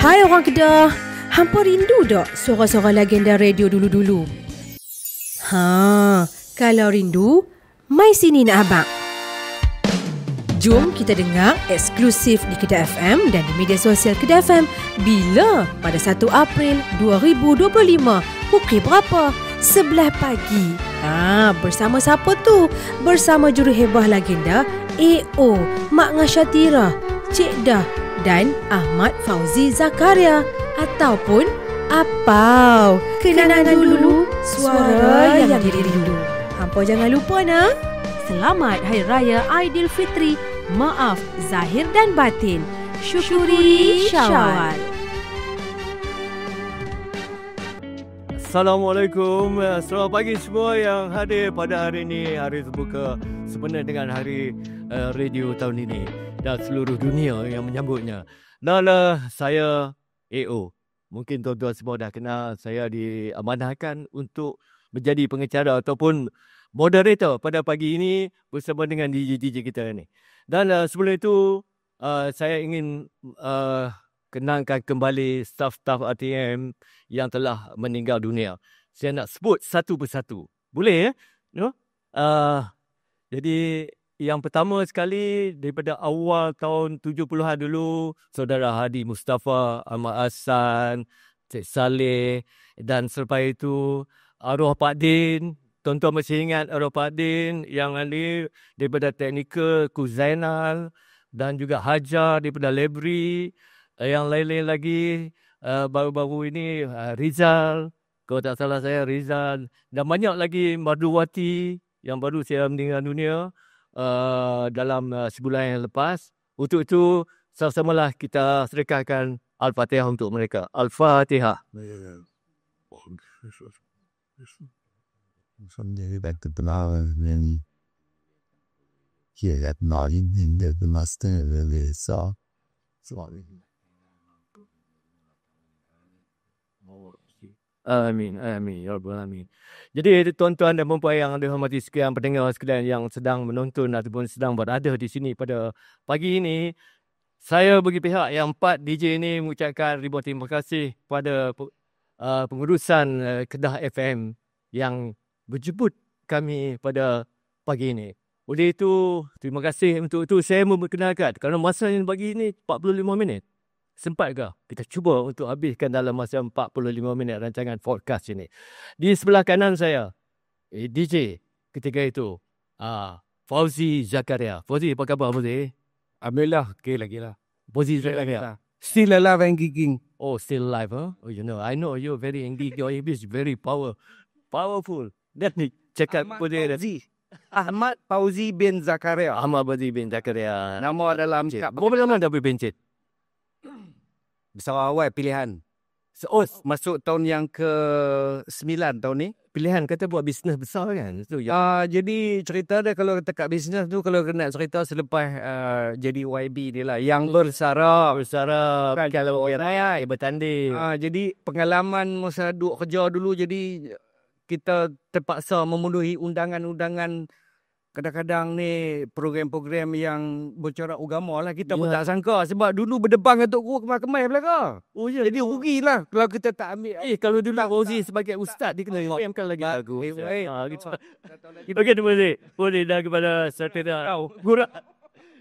Hai orang Kedah, hampa rindu tak suara-suara legenda radio dulu-dulu? Kalau rindu, mai sini nak abang. Jom kita dengar eksklusif di Kedah FM dan di media sosial Kedah FM bila pada 1 April 2025 pukul berapa? 11 pagi. Bersama siapa tu? Bersama juruhebah legenda AO, Mak Ngashatira, Cik Dah dan Ahmad Fauzi Zakaria ataupun Apau. Kenang dulu suara yang dirindu. Hampa jangan lupa nak. Selamat Hari Raya Aidilfitri. Maaf zahir dan batin. Syukuri Syawal. Assalamualaikum. Selamat pagi semua yang hadir pada hari ini. Hari terbuka sempena dengan hari radio tahun ini dan seluruh dunia yang menyambutnya. Dan saya AO. Mungkin tuan-tuan semua dah kenal. Saya diamanahkan untuk menjadi pengacara ataupun moderator pada pagi ini bersama dengan DJ-DJ kita ni. Dan sebelum itu saya ingin kenangkan kembali staf-staf RTM yang telah meninggal dunia. Saya nak sebut satu persatu. Boleh ya? Jadi yang pertama sekali daripada awal tahun 70-an dulu, Saudara Hadi Mustafa, Ahmad Hassan, Cik Saleh, dan selepas itu arwah Pak Din. Tuan-tuan masih ingat arwah Pak Din yang ini daripada teknikal, Ku Zainal, dan juga Hajar daripada Lebri. Yang lain-lain lagi baru-baru ini Rizal, kalau tak salah saya Rizal, dan banyak lagi Marduwati yang baru saya meninggal dunia dalam sebulan yang lepas. Untuk itu sama-samalah kita sedekahkan Al-Fatihah untuk mereka. Al-Fatihah. Amin, amin, ya Rabbal Alamin. Jadi tuan-tuan dan puan-puan yang dihormati sekalian, pendengar sekalian yang sedang menonton ataupun sedang berada di sini pada pagi ini, saya bagi pihak yang 4 DJ ini mengucapkan ribuan terima kasih pada pengurusan Kedah FM yang berjemput kami pada pagi ini. Oleh itu, terima kasih untuk itu saya memperkenalkan kerana masa yang bagi ini 45 minit. Sempatkah kita cuba untuk habiskan dalam masa 45 minit rancangan podcast ini. Di sebelah kanan saya, DJ ketika itu, Fauzi Zakaria. Fauzi, apa khabar Fauzi? Alhamdulillah, okay lagi lah. Fauzi Zakaria. Still alive and kicking. Oh, still alive, huh? Oh, I know you're very angry. Your English very powerful. Let me check out Fauzi. Ahmad Fauzi bin Zakaria. Ahmad Fauzi bin Zakaria. Nama dalam berapa lama dah berpencet? Besar awal pilihan. Masuk tahun yang ke-9 tahun ni. Pilihan kata buat bisnes besar kan? Jadi cerita dia kalau kata kat bisnes tu, kalau kena cerita selepas jadi YB dia lah. Yang bersara. Kalau orang raya, bertanding. Jadi pengalaman masa duduk kerja dulu, jadi kita terpaksa memenuhi undangan-undangan. Kadang-kadang ni program-program yang bercorak agama lah. Kita pun tak sangka. Sebab dulu berdebang dengan Tok Guru kemai-kemai belakang. Oh ya. Jadi rugilah kalau kita tak ambil. Kalau dulu Fauzi sebagai ustaz, dia kena PM-kan lagi lagu. Okey, terima kasih. Boleh dah kepada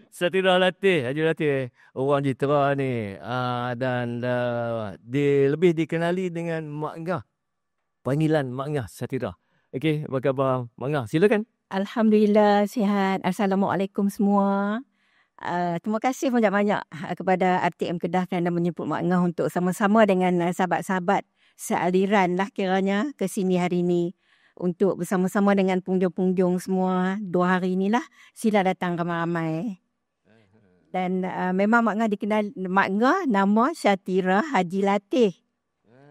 Satira Latih, Haji Latih. Orang Jitera ni. Dan dia lebih dikenali dengan Mak Ngah. Panggilan Mak Ngah Satira. Okey, apa khabar Mak Ngah? Silakan. Alhamdulillah, sihat. Assalamualaikum semua. Terima kasih banyak-banyak kepada RTM Kedah kerana menyebut Mak Ngah untuk sama-sama dengan sahabat-sahabat sealiran lah kiranya ke sini hari ini. Untuk bersama-sama dengan pengunjung-pengunjung semua 2 hari inilah. Sila datang ramai-ramai. Dan memang Mak Ngah dikenali, Mak Ngah nama Syatira Haji Latih.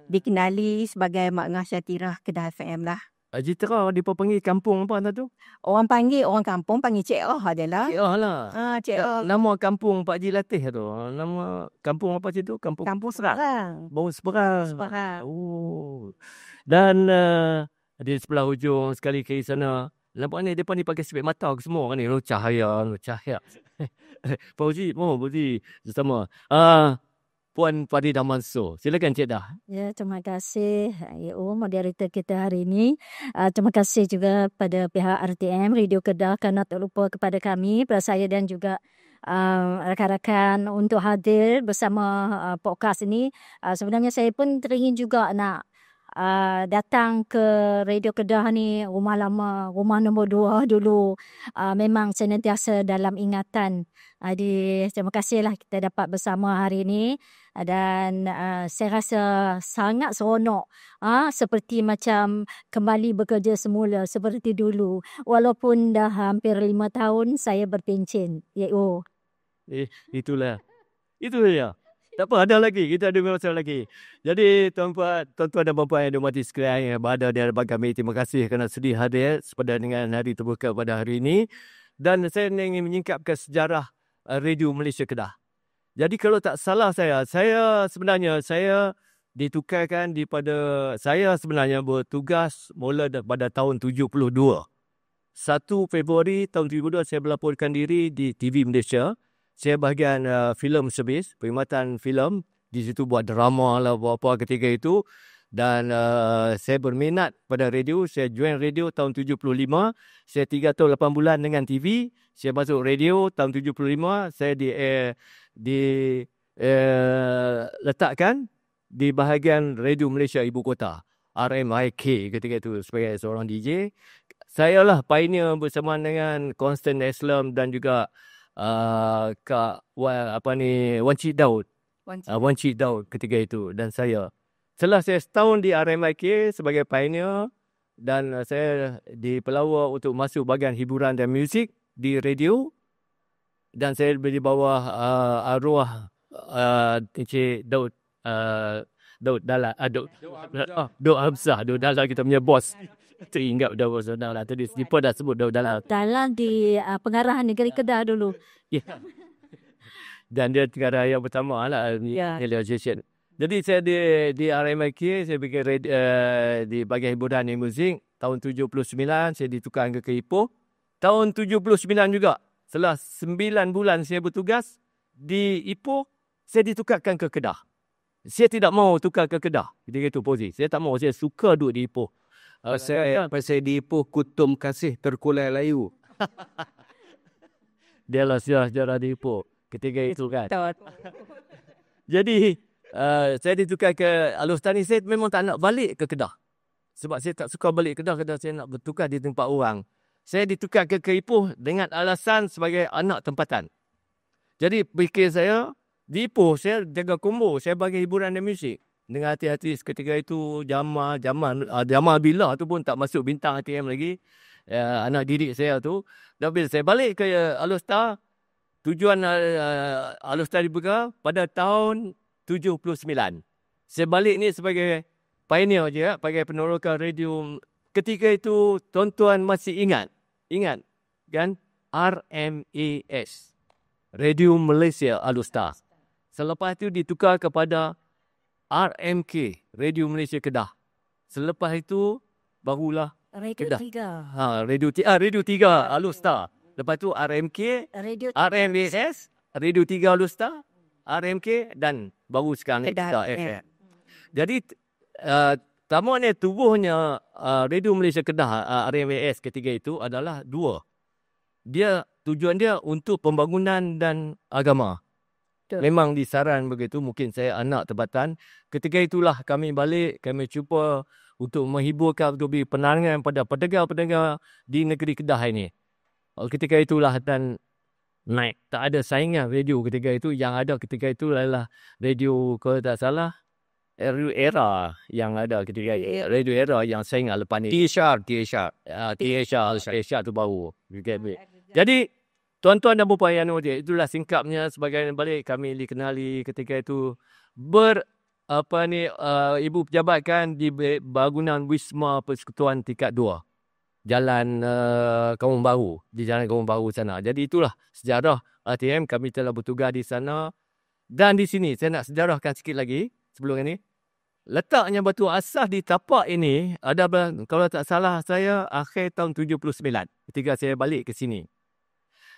Dikenali sebagai Mak Ngah Syatira Kedah FM lah. Jitera dia panggil kampung apa tu? Orang kampung panggil Cik Oh adalah. Cik Oh lah. Cik Oh. Nama kampung Pak Haji Latih tu. Nama kampung apa situ? Kampung Seberang. Bau Seberang. Oh. Dan di sebelah hujung sekali ke sana. Nampak ni depan ni pakai spek mata ke semua kan ni. Cahaya. Fauzi, sama. Puan Farida Mansor. Silakan Cik Dah. Ya, terima kasih moderator kita hari ini. Terima kasih juga pada pihak RTM Radio Kedah kerana tak lupa kepada kami, pada saya dan juga rakan-rakan untuk hadir bersama podcast ini. Sebenarnya saya pun teringin juga nak datang ke Radio Kedah ni, rumah lama, rumah nombor 2 dulu. Memang senantiasa dalam ingatan. Jadi terima kasihlah kita dapat bersama hari ini. Dan saya rasa sangat seronok. Seperti macam kembali bekerja semula seperti dulu. Walaupun dah hampir 5 tahun saya berpencen. Itulah. Itu saja. Tak apa, ada lagi. Kita ada masa lagi. Jadi, tuan-tuan dan puan yang dihormati sekalian yang berada di hadapan kami, terima kasih kerana sudi hadir sepada dengan hari terbuka pada hari ini. Dan saya ingin menyingkapkan sejarah Radio Malaysia Kedah. Jadi, kalau tak salah saya sebenarnya ditukarkan saya sebenarnya bertugas mula pada tahun 72. 1 Februari tahun 72 saya melaporkan diri di TV Malaysia. Saya bahagian filem servis, perkhidmatan filem. Di situ buat drama lah, buat apa ketika itu. Dan saya berminat pada radio. Saya join radio tahun 75. Saya 3 tahun 8 bulan dengan TV. Saya masuk radio tahun 75. Saya letakkan di bahagian Radio Malaysia Ibu Kota. RMIK ketika itu sebagai seorang DJ. Saya lah pioneer bersama dengan Constant Islam dan juga Wan Cik Daud. Wan Cik Daud ketika itu. Dan setelah saya setahun di RMIK sebagai pioneer dan saya dipelawar untuk masuk bahagian hiburan dan muzik di radio. Dan saya di bawah arwah Encik Daud Dalla. Daud Hamzah. Daud Dalla kita punya bos. Teringat dah bos Dalla. Tadi Sipa dah sebut Daud Dalla. Dalla di pengarahan negeri Kedah dulu. Ya. Dan dia pengarah yang pertama lah. Realization. Jadi saya di RMIK, saya bikin di bahagian hiburan dan muzik. Tahun 79 saya ditukarkan ke Ipoh. Tahun 79 juga. Setelah 9 bulan saya bertugas di Ipoh, saya ditukarkan ke Kedah. Saya tidak mau tukar ke Kedah. Ketika itu posisi. Saya tak mau. Saya suka duduk di Ipoh. Pasal di Ipoh kutum kasih terkulai layu. Dia lah sejarah di Ipoh. Ketika itu kan. Jadi, saya ditukar ke Alustani. Saya memang tak nak balik ke Kedah. Sebab saya tak suka balik Kedah. Kedah saya nak bertukar di tempat orang. Saya ditukar ke Ipoh dengan alasan sebagai anak tempatan. Jadi, fikir saya, di Ipoh saya jaga combo. Saya bagi hiburan dan muzik. Dengan artis-artis ketika itu, Jamal Bila tu pun tak masuk bintang ATM lagi. Anak didik saya tu. Dan bila saya balik ke Alustar, tujuan Alustar dibuka pada tahun 79. Saya balik ni sebagai pioneer je, sebagai peneroka radio. Ketika itu, tuan-tuan masih ingat kan? RMAS. Radio Malaysia Alustar. Selepas itu ditukar kepada RMK, Radio Malaysia Kedah. Selepas itu, barulah Radio 3. Radio 3 Alustar. Lepas tu RMK, RMAS, Radio 3 Alustar, RMK dan baru sekarang Kedah FM. Jadi, tamuannya tubuhnya Radio Malaysia Kedah, RMAS ketika itu adalah 2. Tujuan dia untuk pembangunan dan agama. Memang disaran begitu, mungkin saya anak tempatan. Ketika itulah kami balik, kami cuba untuk menghiburkan, untuk beri penerangan pada pendengar-pendengar di negeri Kedah ini. Ketika itulah dan naik. Tak ada saingan radio ketika itu. Yang ada ketika itu adalah radio, kalau tak salah, Radio Era yang ada ketika itu. Radio Era yang saingan lepas ni. THR tu baru. Jadi, tuan-tuan dan puan yang ada, itulah singkapnya sebagai balik kami dikenali ketika itu ibu pejabat kan di bangunan Wisma Persekutuan tingkat 2. Jalan Kampung Baru, di Jalan Kampung Baru sana. Jadi itulah sejarah RTM, kami telah bertugas di sana. Dan di sini saya nak sejarahkan sikit lagi sebelum ini. Letaknya batu asas di tapak ini ada, kalau tak salah saya, akhir tahun 79 ketika saya balik ke sini.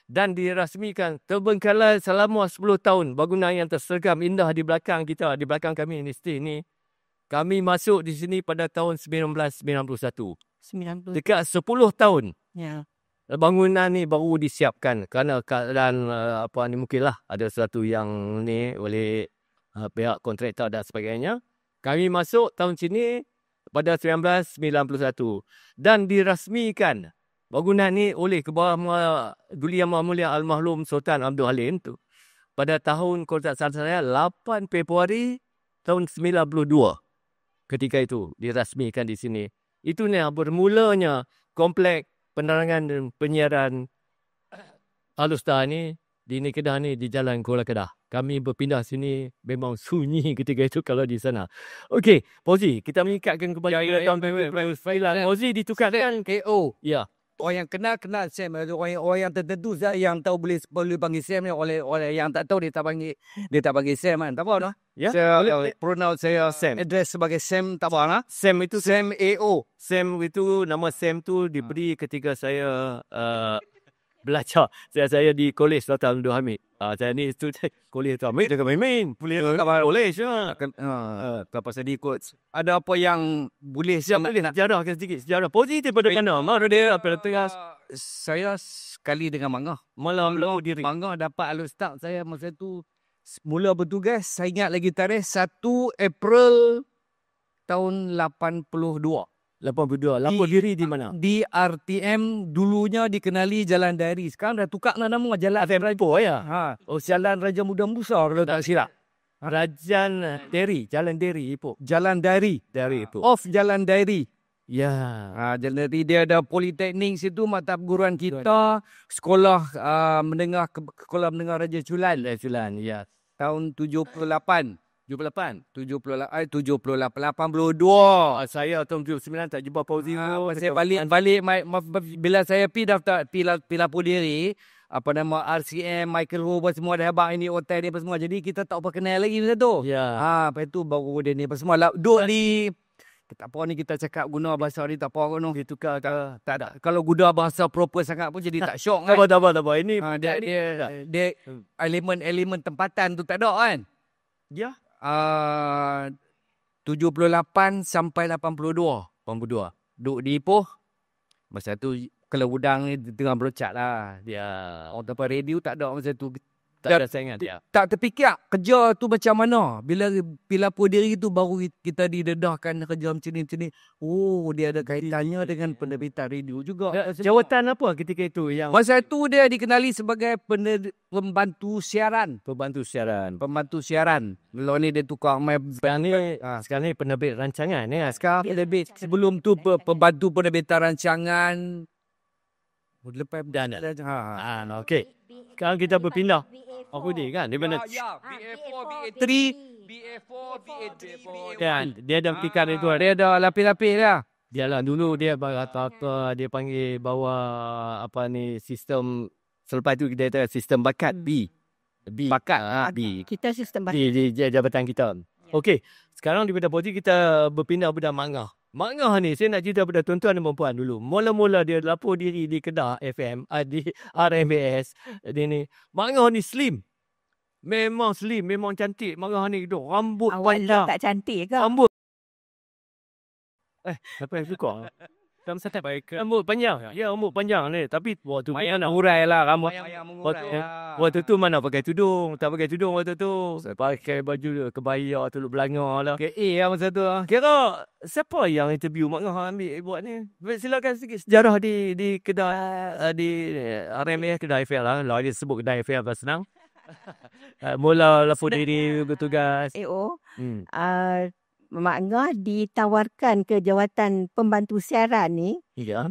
dan dirasmikan terbengkalai selama 10 tahun. Bangunan yang tersergam indah di belakang kita, di belakang kami ni, kami masuk di sini pada tahun 1991. 90. Dekat 10 tahun. Ya. Bangunan ni baru disiapkan kerana keadaan mungkinlah ada sesuatu yang ni oleh pihak kontraktor dan sebagainya. Kami masuk tahun sini pada 1991 dan dirasmikan bangunan ni oleh Kebawah Duli Yang Mulia Almarhum Sultan Abdul Halim tu pada tahun, kalau tak salah saya, 8 Februari tahun 92. Ketika itu dirasmikan di sini. Itu ni bermulanya komplek penerangan dan penyiaran Alustar ni di Kedah ni di Jalan Kuala Kedah. Kami berpindah sini memang sunyi ketika itu kalau di sana. Okey, Fauzi, kita mengikatkan kepada tahun Fauzi ditukarkan KO. ya. Orang yang kenal Sam. Orang yang tertentu yang tahu boleh panggil Sam ni. Oleh yang tak tahu dia tak panggil Sam kan. Tak apa dah. Ya. Saya pronounce saya Sam. address sebagai Sam, tak apa lah. Sam itu Sam AO. Sam itu, nama Sam tu diberi ketika saya belajar. Saya di Kolej Sultan Abdul Hamid. Saya ni student Kolej Sultan Hamid. Jangan main-main. Kolej lah. Pasal dia ikut. Ada apa yang boleh Siap boleh nak sejarahkan sedikit. Sejarah positif pada mana? Mana dia apa tengah saya sekali dengan Mangah. malam lalu diri. Mangah dapat Alustar saya masa tu mula bertugas. Saya ingat lagi tarikh 1 April tahun 82. 82. Lapor diri di mana? Di RTM dulunya dikenali Jalan Dari. Sekarang dah tukar nama Jalan Tempo ya. Jalan Raja Muda Musa kalau tak silap. Rajan Deri, Jalan Deri Ipoh. Jalan Dari. Dari Ipoh. Off Jalan Dari. Ya. Jalan Dari dia ada politeknik situ, mata perguruan kita, sekolah menengah Raja Culan. Ya. Tahun 78. 78. 82. Saya tahun 79 tak jumpa Fauzi. Saya balik bila saya pergi daftar lapor diri, apa nama RCM, Michael Ho semua dah abang ini hotel ni apa semua. Jadi kita tak apa kenal lagi masa tu. Ya. Lepas tu baru dia ni apa semua duduk di tak apa ni kita cakap guna bahasa ni tak apa guna. Ditukar ke? Tak ada. Kalau guna bahasa proper sangat pun jadi tak syok kan. Tak apa. Ini dia elemen tempatan tu tak ada kan. ya. 78 sampai 82. Duduk di Ipoh. Masa tu kalau udang ni tengah berocak lah. Dia orang tempat radio tak ada masa tu. Tak ada saingan dia. Tak terfikir kerja tu macam mana. Bila lapor diri tu baru kita didedahkan kerja macam ni. Oh, dia ada kaitannya dengan penerbitan radio juga. Jawatan apa ketika itu yang Masa tu dia dikenali sebagai pembantu siaran. pembantu siaran. Lalu ni dia tukar Sekarang ni penerbit rancangan ya. sekarang penerbit. Sebelum tu pembantu penerbitan rancangan. Lepas Dan okey. Sekarang kita berpindah. Aku ni kan di mana? BA4, BA3, Kan dia ada tikan itu. Dia ada lapis-lapis dah. Dia lah dulu dia dia panggil bawa sistem, selepas tu kita ada sistem bakat B. Bakat B. Kita sistem bakat. Di jabatan kita. Okey, sekarang daripada Fauzi kita berpindah pada Mangah. Mangah ni saya nak cerita pada tuan-tuan dan puan dulu. Mula-mula dia lapor diri di Kedah FM, di RMBS. Dia ni Mangah ni slim. Memang slim, memang cantik. Mangah ni tu rambut panjang. Tak cantik ke? Rambut. Apa yang suka? Dalam setiap baik. Rambut panjang. Ya, rambut panjang ni. Tapi waktu Mayang nak hurai lah rambut. Waktu tu mana pakai tudung. Tak pakai tudung waktu tu. Saya pakai baju kebaya tu belanga lah. KA lah masa tu. Kira siapa yang interview Mak Ngah ambil buat ni? Silakan sikit sejarah di Kedah, di RMS Kedah FM lah. Kalau dia sebut Kedah FM apa senang. Mula lapor diri bertugas. AO. Mak Ngah ditawarkan ke jawatan pembantu siaran ni Ya.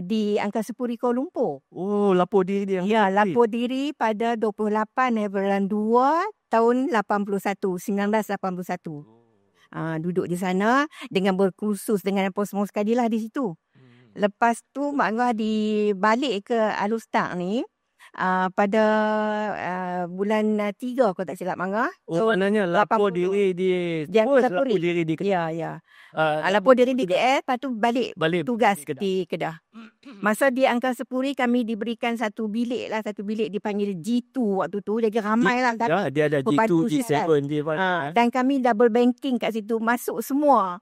di Angkasa Puri Kuala Lumpur. Oh, lapor diri dia. Ya, lapor diri pada 28 bulan 2 tahun 1981. Duduk di sana dengan berkursus dengan apa semua sekali lah di situ. Lepas tu Mak Ngah dibalik ke Alustar ni pada bulan 3 kalau tak silap Manga. Oh, maknanya lapor 80. diri di Dia post, lapor lapor diri di Ya. uh, Lapor diri di KL, lepas tu balik balik tugas Kedah. di Kedah. Masa di Angkasa Puri kami diberikan satu bilik dipanggil G2 waktu tu. Jadi ramai lah. Ya, dia ada Pembantu G2, G7 dia. Dan kami double banking kat situ. Masuk semua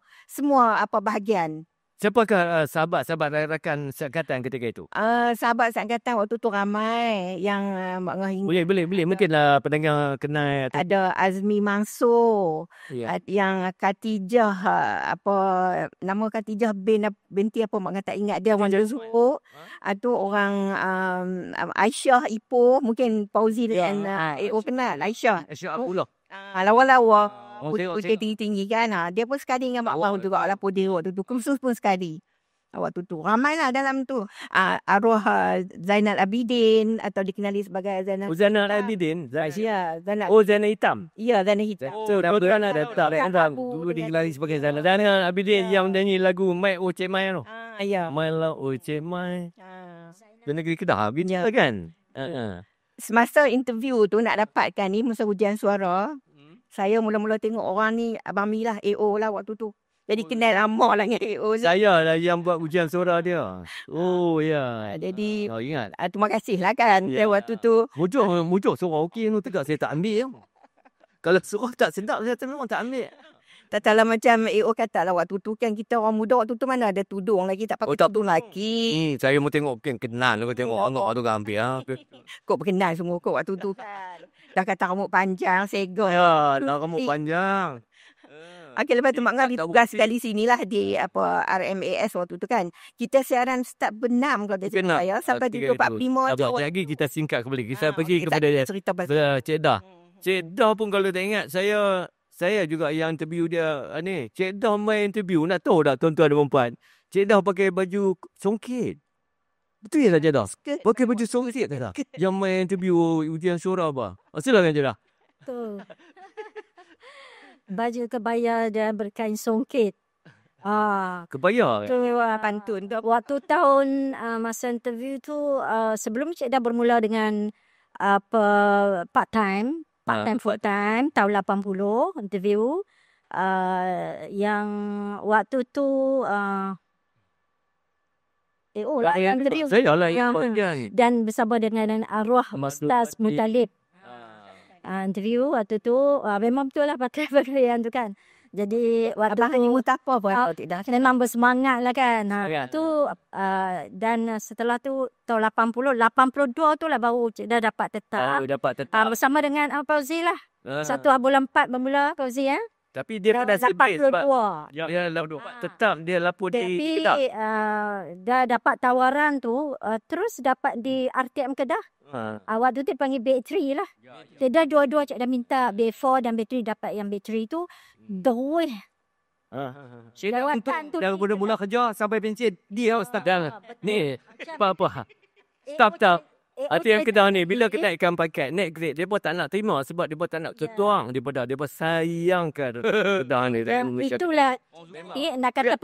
bahagian. Siapakah sahabat-sahabat rakan seangkatan ketika itu? Sahabat seangkatan waktu tu ramai yang Mak Ngah ingat. Boleh. Mungkinlah pendengar kenal. Ada Azmi Mansur, Ya. yang Khatijah, nama Khatijah binti apa Mak Ngah tak ingat dia, orang Johor. Itu orang Aisyah Ipoh, mungkin Fauzi dan AO kenal Aisyah. Abdullah. Lawa-lawa. Tengok. Putih tinggi-tinggi kan. Dia pun sekali dengan Mak Ngah juga lapor dia waktu tu. Kursus pun sekali. Waktu tu ramailah dalam tu. Arwah Zainal Abidin atau dikenali sebagai Zainal. Zainal Abidin. Ya, Zainal. Zainal Hitam. Ya, Zainal Hitam. So, Zainal Hitam. Dulu digelari sebagai Zainal Abidin yang menyanyi lagu Mai Oce Mai tu. Ya. Mai la Oce Mai. Di negeri Kedah bintang kan? Semasa interview tu nak dapatkan ni masa ujian suara, saya mula-mula tengok orang ni Abang Mi lah, AO lah waktu tu. Jadi kenal lama lah dengan AO. Saya lah yang buat ujian suara dia. Oh ya. Jadi ingat. terima kasih lah kan. Ya. Waktu tu. Mujuk suara okey tu tegak saya tak ambil. Kalau suara tak sedap saya memang tak ambil. Tak tahu lah macam AO kata lah waktu tu kan kita orang muda waktu tu mana ada tudung lagi. Tak pakai tudung lagi. Saya mau tengok kenal. Aku tengok anak tu kan ambil. Kok berkenal semua kok waktu tu kan. Dah kata rambut panjang, segel. Ya, dah rambut panjang. Okey, lepas tu Mak Ngah ditugas sekali sinilah di RMAS waktu tu kan. Kita siaran start benam kalau dia cakap saya sampai 7.45. Lagi kita singkat kembali. Kita pergi kepada cerita Cik Dah. Cik Dah pun kalau tak ingat saya juga yang interview dia ni. Cik Dah main interview, nak tahu tak tuan-tuan dan puan. Cik Dah pakai baju songket. Betul ya tak Cik Dah? Pakai baju songket ke tak? Yang main interview ujian suara apa? Silakan Cik Dah. Betul. Baju kebaya dan berkain songket. Kebaya. Tu pantun tu. Waktu tahun masa interview tu sebelum Cik dah bermula dengan part time full time tahun 80 interview yang waktu tu interview Saya lah yang dan bersama dengan arwah Ustaz Mutalib. Interview waktu tu memang betul lah pakai pakaian tu kan. Jadi waktu Abang tu apa tidak? memang bersemangat lah kan. Tu dan setelah tu tahun 82 tu lah baru Cik dah dapat tetap. Bersama dengan Fauzi lah. 1 bulan 4 bermula Fauzi ya. Tapi dia pun dah sebab dia tetap dia lapor di Kedah. Dah dapat tawaran tu terus dapat di RTM Kedah. Waktu tu panggil bateri lah. Dia dua-dua Cik dah minta B4 dan bateri, dapat yang bateri tu. Terus. Dah mula kerja sampai pencen dia Ustaz. Ni apa? Stop. Hati yang Kedah ni bila kenaikkan paket naik grade dia pun tak nak terima sebab dia pun tak nak ketuang daripada dia pun sayangkan Kedah ni. Itulah nak kata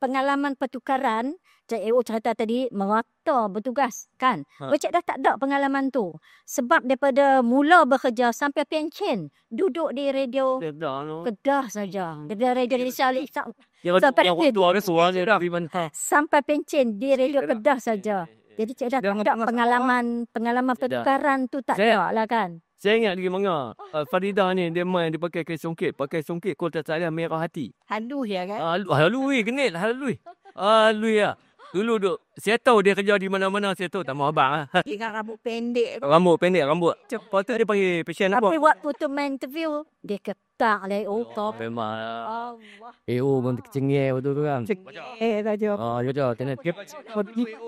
pengalaman pertukaran. Cik EO cerita tadi merata bertugas kan. Cik dah tak ada pengalaman tu. Sebab daripada mula bekerja sampai pencen duduk di radio Kedah saja. Dia radio Malaysia sampai pencen di radio Kedah saja. Jadi Cik dah tak ada pengalaman pertukaran tu tak ada lah kan. Saya ingat lagi Manga. Faridah ni dia main dia pakai songket. Pakai songket kau tak salah merah hati. Halus ya kan? Halus genit halus. Halus ya. Dulu saya tahu dia kerja di mana-mana, saya tahu tak mau abang lah. Dengan rambut pendek. Rambut. Lepas tu dia panggil pasien apa? Tapi waktu tu main interview, dia ketak lah top. Memang. pun cengeng waktu tu kan. Saja. Jom.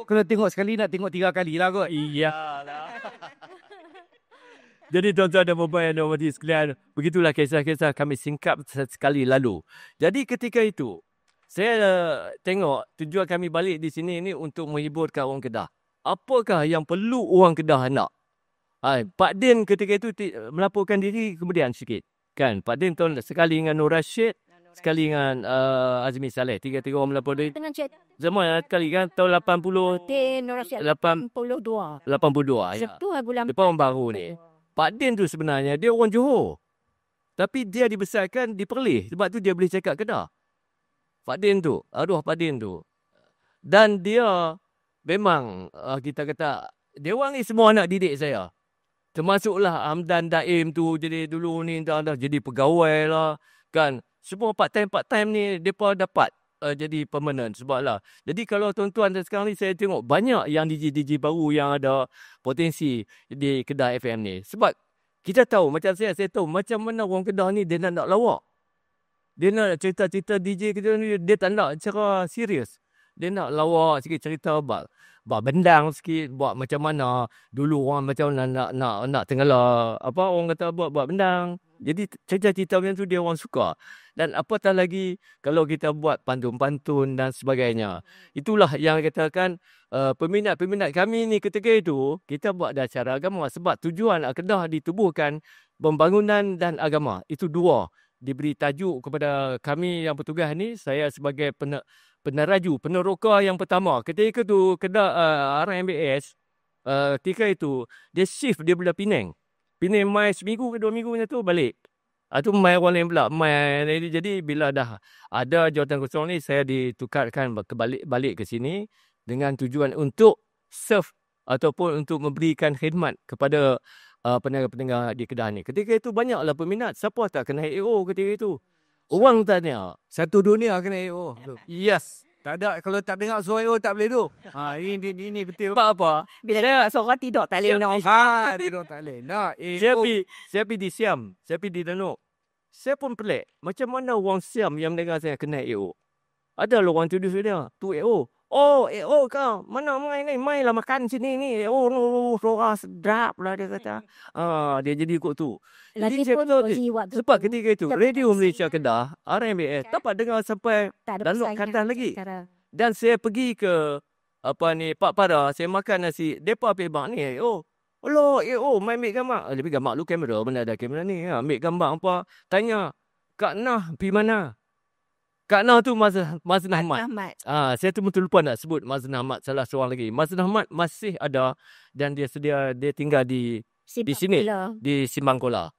Kalau tengok sekali nak tengok 3 kali lah kot. Iyalah. Jadi tuan-tuan dan puan yang hormati sekalian, begitulah kisah-kisah kami singkap sekali lalu. Jadi ketika itu, saya tengok tujuan kami balik di sini ni untuk menghiburkan orang Kedah. Apakah yang perlu orang Kedah nak? Pak Din ketika itu melaporkan diri kemudian sikit. Kan? Pak Din tahun sekali dengan Nur Rashid. sekali dengan Azmi Saleh. Tiga-tiga orang melapor dia. Dengan Cik Semua sekali kan tahun 80 82. 82 ya. Sabtu bulan Depan orang baru ni. Pak Din tu sebenarnya dia orang Johor. Tapi dia dibesarkan di Perlis. Sebab tu dia boleh cakap Kedah. Pak Din tu. Aduh Pak Din tu. Dan dia memang kita kata dia orang ni semua anak didik saya. Termasuklah Hamdan Daim tu jadi dulu ni dah jadi pegawai lah kan. Semua part-time ni mereka dapat jadi permanent sebab lah. Jadi kalau tuan-tuan dan sekarang ni saya tengok banyak yang DJ baru yang ada potensi di Kedah FM ni. Sebab kita tahu macam saya tahu macam mana orang Kedah ni dia nak lawak. Dia nak cerita-cerita DJ kita ni dia tak nak secara serius. Dia nak lawak sikit cerita buat bendang sikit, buat macam mana dulu orang macam nak tenggelam apa orang kata buat bendang. Jadi cerita-cerita macam tu dia orang suka. Dan apatah lagi kalau kita buat pantun-pantun dan sebagainya. Itulah yang katakan peminat-peminat kami ni ketika itu kita buat acara agama sebab tujuan Kedah ditubuhkan pembangunan dan agama. Itu dua diberi tajuk kepada kami yang bertugas ni. Saya sebagai peneraju, peneroka yang pertama. Ketika itu Kedah RMBS ketika itu dia shift dia pula Penang. Penang mai seminggu ke 2 minggu macam tu balik. Itu mai orang lain pula. Jadi bila dah ada jawatan kosong ni saya ditukarkan balik ke sini dengan tujuan untuk serve ataupun untuk memberikan khidmat kepada pendengar-pendengar di Kedah ni. Ketika itu banyaklah peminat. Siapa tak kena AO ketika itu? Orang tanya. Satu dunia kena AO. Yes. Tak ada, kalau tak dengar suara AO tak boleh duduk. Ini betul. Sebab apa? Bila dia seorang tidur tak boleh nak Tidur tak boleh. Nah, Saya pergi di Siam. Saya pergi di Danuk. Saya pun pelik. Macam mana orang Siam yang mendengar saya kena AO? Ada lah orang tuduh dia. Tu AO. Oh, AO kau. Mana main ni? Main lah makan sini ni. AO, suara sedap lah dia kata. Dia jadi ikut tu. Lagi Jadi, pun sebab ketika itu Radio Malaysia Kedah RMBS dapat dengar sampai Danuk Kelantan lagi. Dan saya pergi ke Pak Para, saya makan nasi. Depa pebak ni AO. Allah, main ambil gambar. Lebih gambar lu kamera, mana ada kamera ni. Ambil gambar apa? Tanya, Kak Nah pergi mana? Kak Nah tu Mazlan Ahmad. Saya tu betul lupa nak sebut Mazlan Ahmad, salah seorang lagi. Mazlan Ahmad masih ada dan dia tinggal di sini, di Simbang Kola.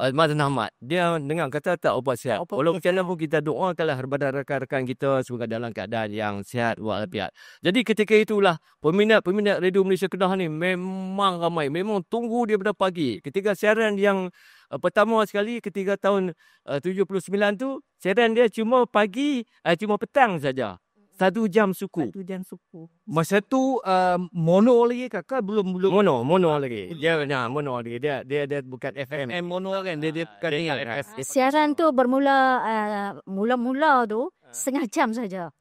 Mazlan Ahmad. Dia dengar kata tak apa sihat. Walau macam mana pun kita doakanlah kepada rakan-rakan kita semoga dalam keadaan yang sihat walafiat. Jadi ketika itulah peminat Radio Malaysia Kedah ni memang ramai. Memang tunggu dia pada pagi. Ketika siaran yang pertama sekali ketika tahun 79 tu, siaran dia cuma petang saja. 1 jam suku. Masa tu mono lagi kakak belum Mono lagi. Dia mono lagi. Dia bukan FM. mono kan dia bukan Siaran tu bermula mula tu setengah jam saja.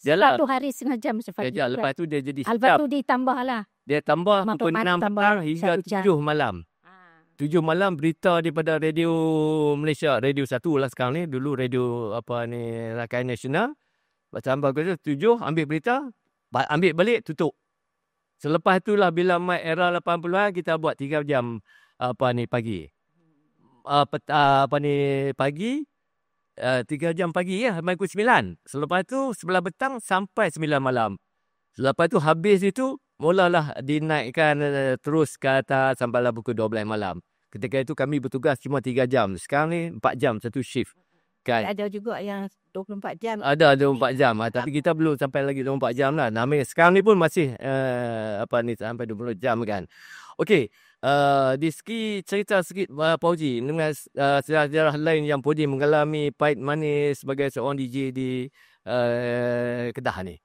Satu hari setengah jam saja. Lepas tu dia jadi lepas tu ditambah lah. Dia tambah pukul 6 petang hingga 7 malam. 7 malam berita daripada Radio Malaysia, Radio 1 lah sekarang ni. Dulu radio Rakyat Nasional. Sampai ke 7 ambil berita, ambil balik tutup. Selepas itulah bila era 80-an kita buat 3 jam pagi. Pagi 3 jam pagi ya, sampai pukul 9. Selepas tu sebelah petang sampai 9 malam. Selepas tu habis itu mulalah dinaikkan terus ke atas sampailah pukul 12 malam. Ketika itu kami bertugas cuma 3 jam. Sekarang ni 4 jam satu shift. Kan? Ada juga yang 24 jam. Ada 24 jam. Tapi kita belum sampai lagi 24 jam lah. Sekarang ni pun masih sampai 20 jam kan. Okey. Cerita sikit Pak Uji dengan sejarah lain yang Pak Uji mengalami pahit manis sebagai seorang DJ di Kedah ni.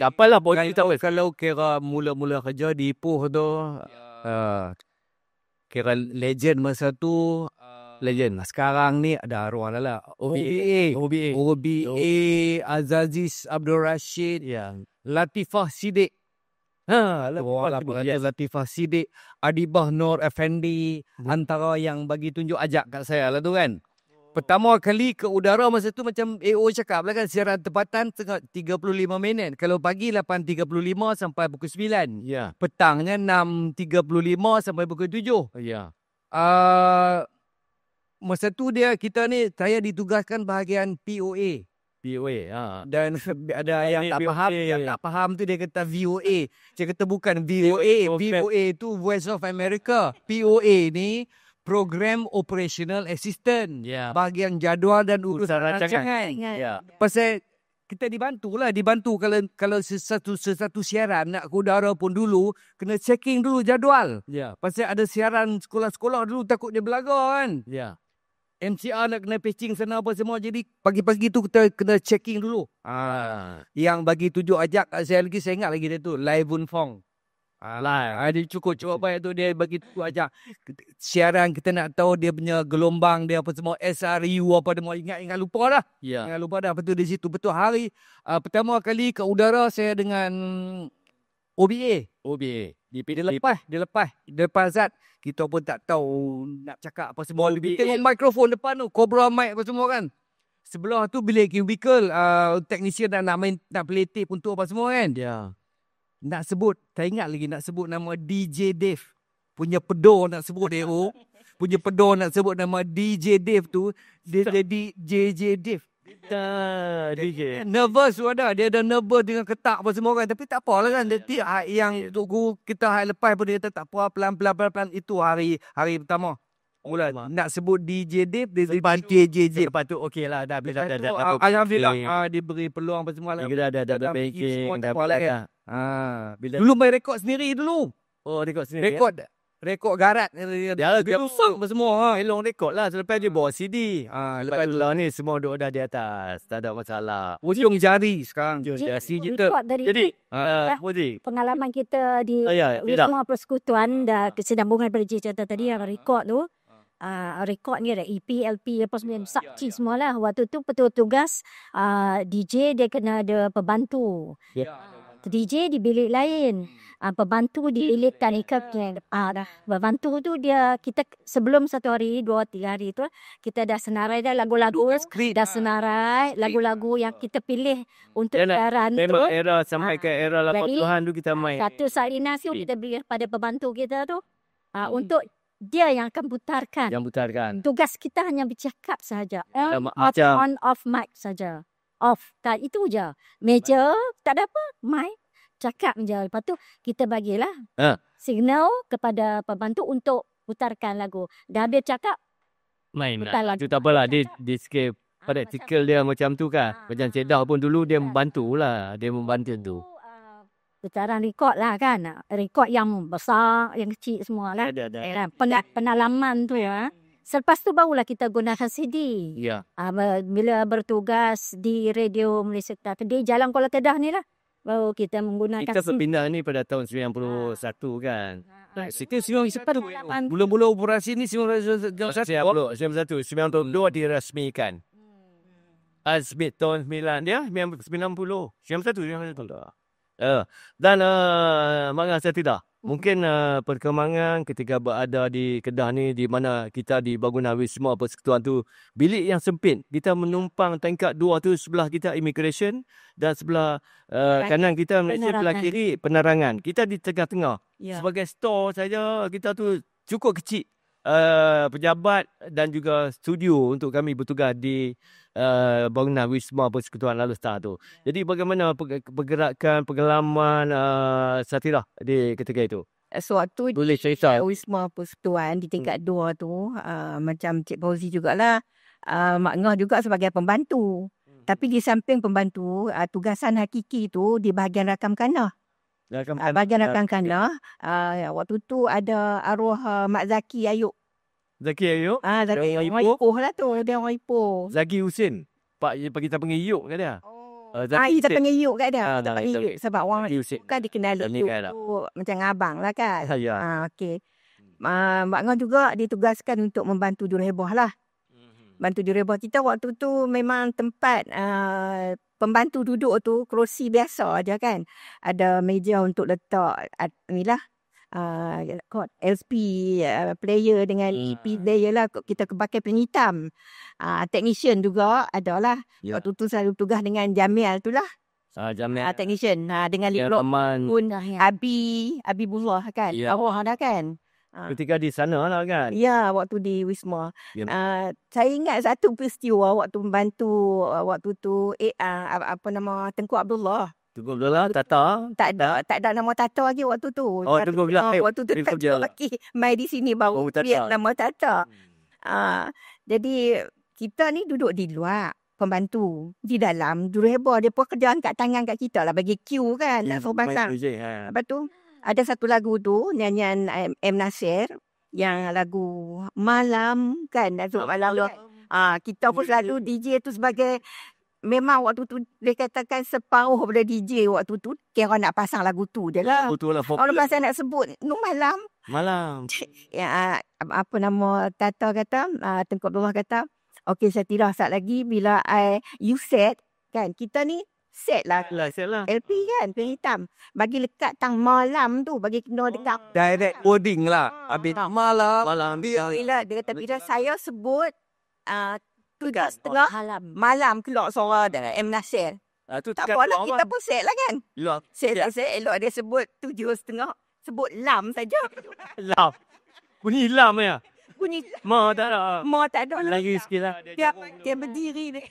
Apalah Pak Uji tahu. Kalau kira mula-mula kerja di Ipoh tu, kira legend masa tu. Legend. Sekarang ni ada arwah lah. OBA, Azaziz Abdul Rashid, Latifah Siddiq. Latifah Siddiq, Adibah Nur Effendi, antara yang bagi tunjuk ajak kat saya lah tu kan. Pertama kali ke udara masa tu macam AO cakap lah kan, siaran tempatan 35 minit. Kalau pagi 8.35 sampai pukul 9. Petangnya 6.35 sampai pukul 7. masa tu saya ditugaskan bahagian POA. POA. Dan ada yang tak faham, tak faham tu dia kata VOA. Saya kata bukan VOA. VOA tu Voice of America. POA ni Program Operational Assistant. Bahagian jadual dan urusan rancangan. Pasal kita dibantu kalau sesuatu siaran nak ke udara pun dulu kena checking dulu jadual. Pasal ada siaran sekolah-sekolah dulu takut dia belagar kan. MCR nak kena patching sana apa semua. Jadi pagi-pagi tu kita kena checking dulu. Yang bagi tunjuk ajak saya ingat lagi dia tu Lai Bun Fong. Dia cukup baik tu, dia bagi tunjuk ajak. Siaran kita nak tahu dia punya gelombang dia apa semua, SRU apa semua, ingat lupa dah. Ingat lupa dah. Betul di situ. Betul hari pertama kali ke udara saya dengan OBA. Dia lepas Zat. Kita pun tak tahu nak cakap apa semua. Kita tengok mikrofon depan tu, Cobra mic apa semua kan. Sebelah tu bilik cubicle, technician nak play tape untuk apa semua kan. Saya ingat lagi nak sebut nama DJ Dave. Punya pedo nak sebut dia. Punya pedo nak sebut nama DJ Dave tu. Dia jadi JJ Dave. DJ. Nervous tu ada. Dia ada nervous dengan ketak apa semua kan. Tapi tak apalah kan. Yang tunggu kita hari lepas pun dia kata tak apa. Pelan-pelan. Itu hari pertama. Mula nak sebut DJ Dave. Dia DJ. Lepas tu okey lah. Dah Alhamdulillah. Dia beri peluang apa semua lah. Dah banking. Dulu main rekod sendiri dulu. Rekod sendiri. Rekod garat. Dia besar apa semua. Elong rekod lah. Selepas dia bawa CD. Lepas tu lah ni semua duduk dah di atas. Tak ada masalah. Ujung jari sekarang. Jadi pengalaman kita di Wisma Persekutuan dan Kesinambungan Berjaya tadi yang rekod tu. Rekod ni ada EP, LP, apa semua saksi semua lah. Waktu tu petugas DJ dia kena ada pembantu. DJ di bilik lain. Pembantu di bilik teknikal dah. Pembantu tu kita sebelum 1 hari, 2-3 hari tu kita dah senarai dah lagu-lagu. Dah senarai lagu-lagu yang kita pilih untuk siaran tu. Memang era sampai ke era 80-an tu kita main. Satu salina tu kita beri pada pembantu kita tu. Untuk dia yang akan putarkan. Tugas kita hanya bercakap saja. On off mic saja. Off. Tak, itu je. Meja, tak ada apa. Mic, cakap je. Lepas tu, kita bagilah signal kepada pembantu untuk putarkan lagu. Dah habis cakap, main lah. Itu tak apalah. Dia skip. Praktikal dia macam tu kan. Macam Cedah pun dulu dia membantu lah. Dia membantu tu. Putaran rekod lah kan. Rekod yang besar, yang kecil semua lah. Ada. Penalaman tu ya. Selepas tu barulah kita gunakan CD. Bila bertugas di Radio Malaysia Kedah, Jalan Kuala Kedah ni lah. Baru kita menggunakan kita berpindah ni pada tahun 91 kan. Kita 91. Mula-mula operasi ni 91. 92 dirasmikan. Azmit tahun 9 dia 90. 91. Dan Mak saya tidak. Mungkin perkembangan ketika berada di Kedah ni di mana kita di bangunan Wisma Persekutuan tu bilik yang sempit. Kita menumpang tingkat 2 tu sebelah kita immigration dan sebelah kanan kita sebelah kiri penerangan. Kita di tengah-tengah. Sebagai store saja kita tu cukup kecil. Pejabat dan juga studio untuk kami bertugas di bangunan Wisma Persekutuan Lalu Star tu. Jadi bagaimana pergerakan pengalaman Satirah di ketika itu? Sewaktu boleh cerita Wisma Persekutuan di tingkat 2 tu macam Cik Fauzi jugalah, Mak Ngah juga sebagai pembantu. Tapi di samping pembantu, tugasan hakiki tu di bahagian rakam kanah. Bahagian rakam kanah, waktu tu ada arwah Mak Zaki Ayub. Zaki Ayub? Zaki Ayub. Orang Ipoh lah tu. Dia orang Ipoh. Zaki Husin. Pak kita panggil Yuk kat dia. Kita panggil Yuk kat dia. Sebab orang kan dikenal Yuk tu macam abang lah kan. Okey. Mak Ngah juga ditugaskan untuk membantu juruhebah lah. Bantu juruhebah kita waktu tu memang tempat pembantu duduk tu kerusi biasa aja kan. Ada meja untuk letak inilah LP player dengan EP player lah. Kita pakai pen hitam. Technician juga adalah. Waktu tu selalu tugas dengan Jamil tu lah. Jamil. Technician. Dengan Likrok pun Abi Bullah kan. Arwah dah kan. ketika di sana lah kan. Ya, waktu di Wisma. Ya. Saya ingat satu peristiwa waktu membantu waktu tu apa nama Tengku Abdullah. Tunggu dulu Tata. Tak ada nama Tata lagi waktu tu. Oh, Tengku Abdullah. Waktu tu Tengku Tata Abdullah. lagi mai di sini baru Tata. lihat nama Tata. Jadi kita ni duduk di luar, pembantu di dalam durheba depa kerja angkat tangan kat kita lah bagi queue kan, nak suruh pasang. Lepas tu ada satu lagu tu nyanyian M Nasir yang lagu Malam kan, lagu Malam. Kita pun selalu DJ tu sebagai, memang waktu tu dia katakan separuh pada DJ waktu tu kira nak pasang lagu tu je lah. Betul lah. Kalau pasal nak sebut Malam. Ya, apa nama Tata kata, Tengku Abdullah kata, okey saya tidak saat lagi bila you set kan, kita ni set lah. LP kan, pen hitam. Bagi lekat tang malam tu, bagi kena dekat. Direct wording lah. Habis malam. Bila dia kata, bila saya sebut 3:30 malam keluar suara dia, M Nasir. Tak apa lah, kita pun set lah kan. Set elok dia sebut 7:30. Sebut lam saja. Lam. Bunyi lam ya? Bunyi Ma tak ada. Ma tak ada Lagi sikit lah. Dia berdiri dia.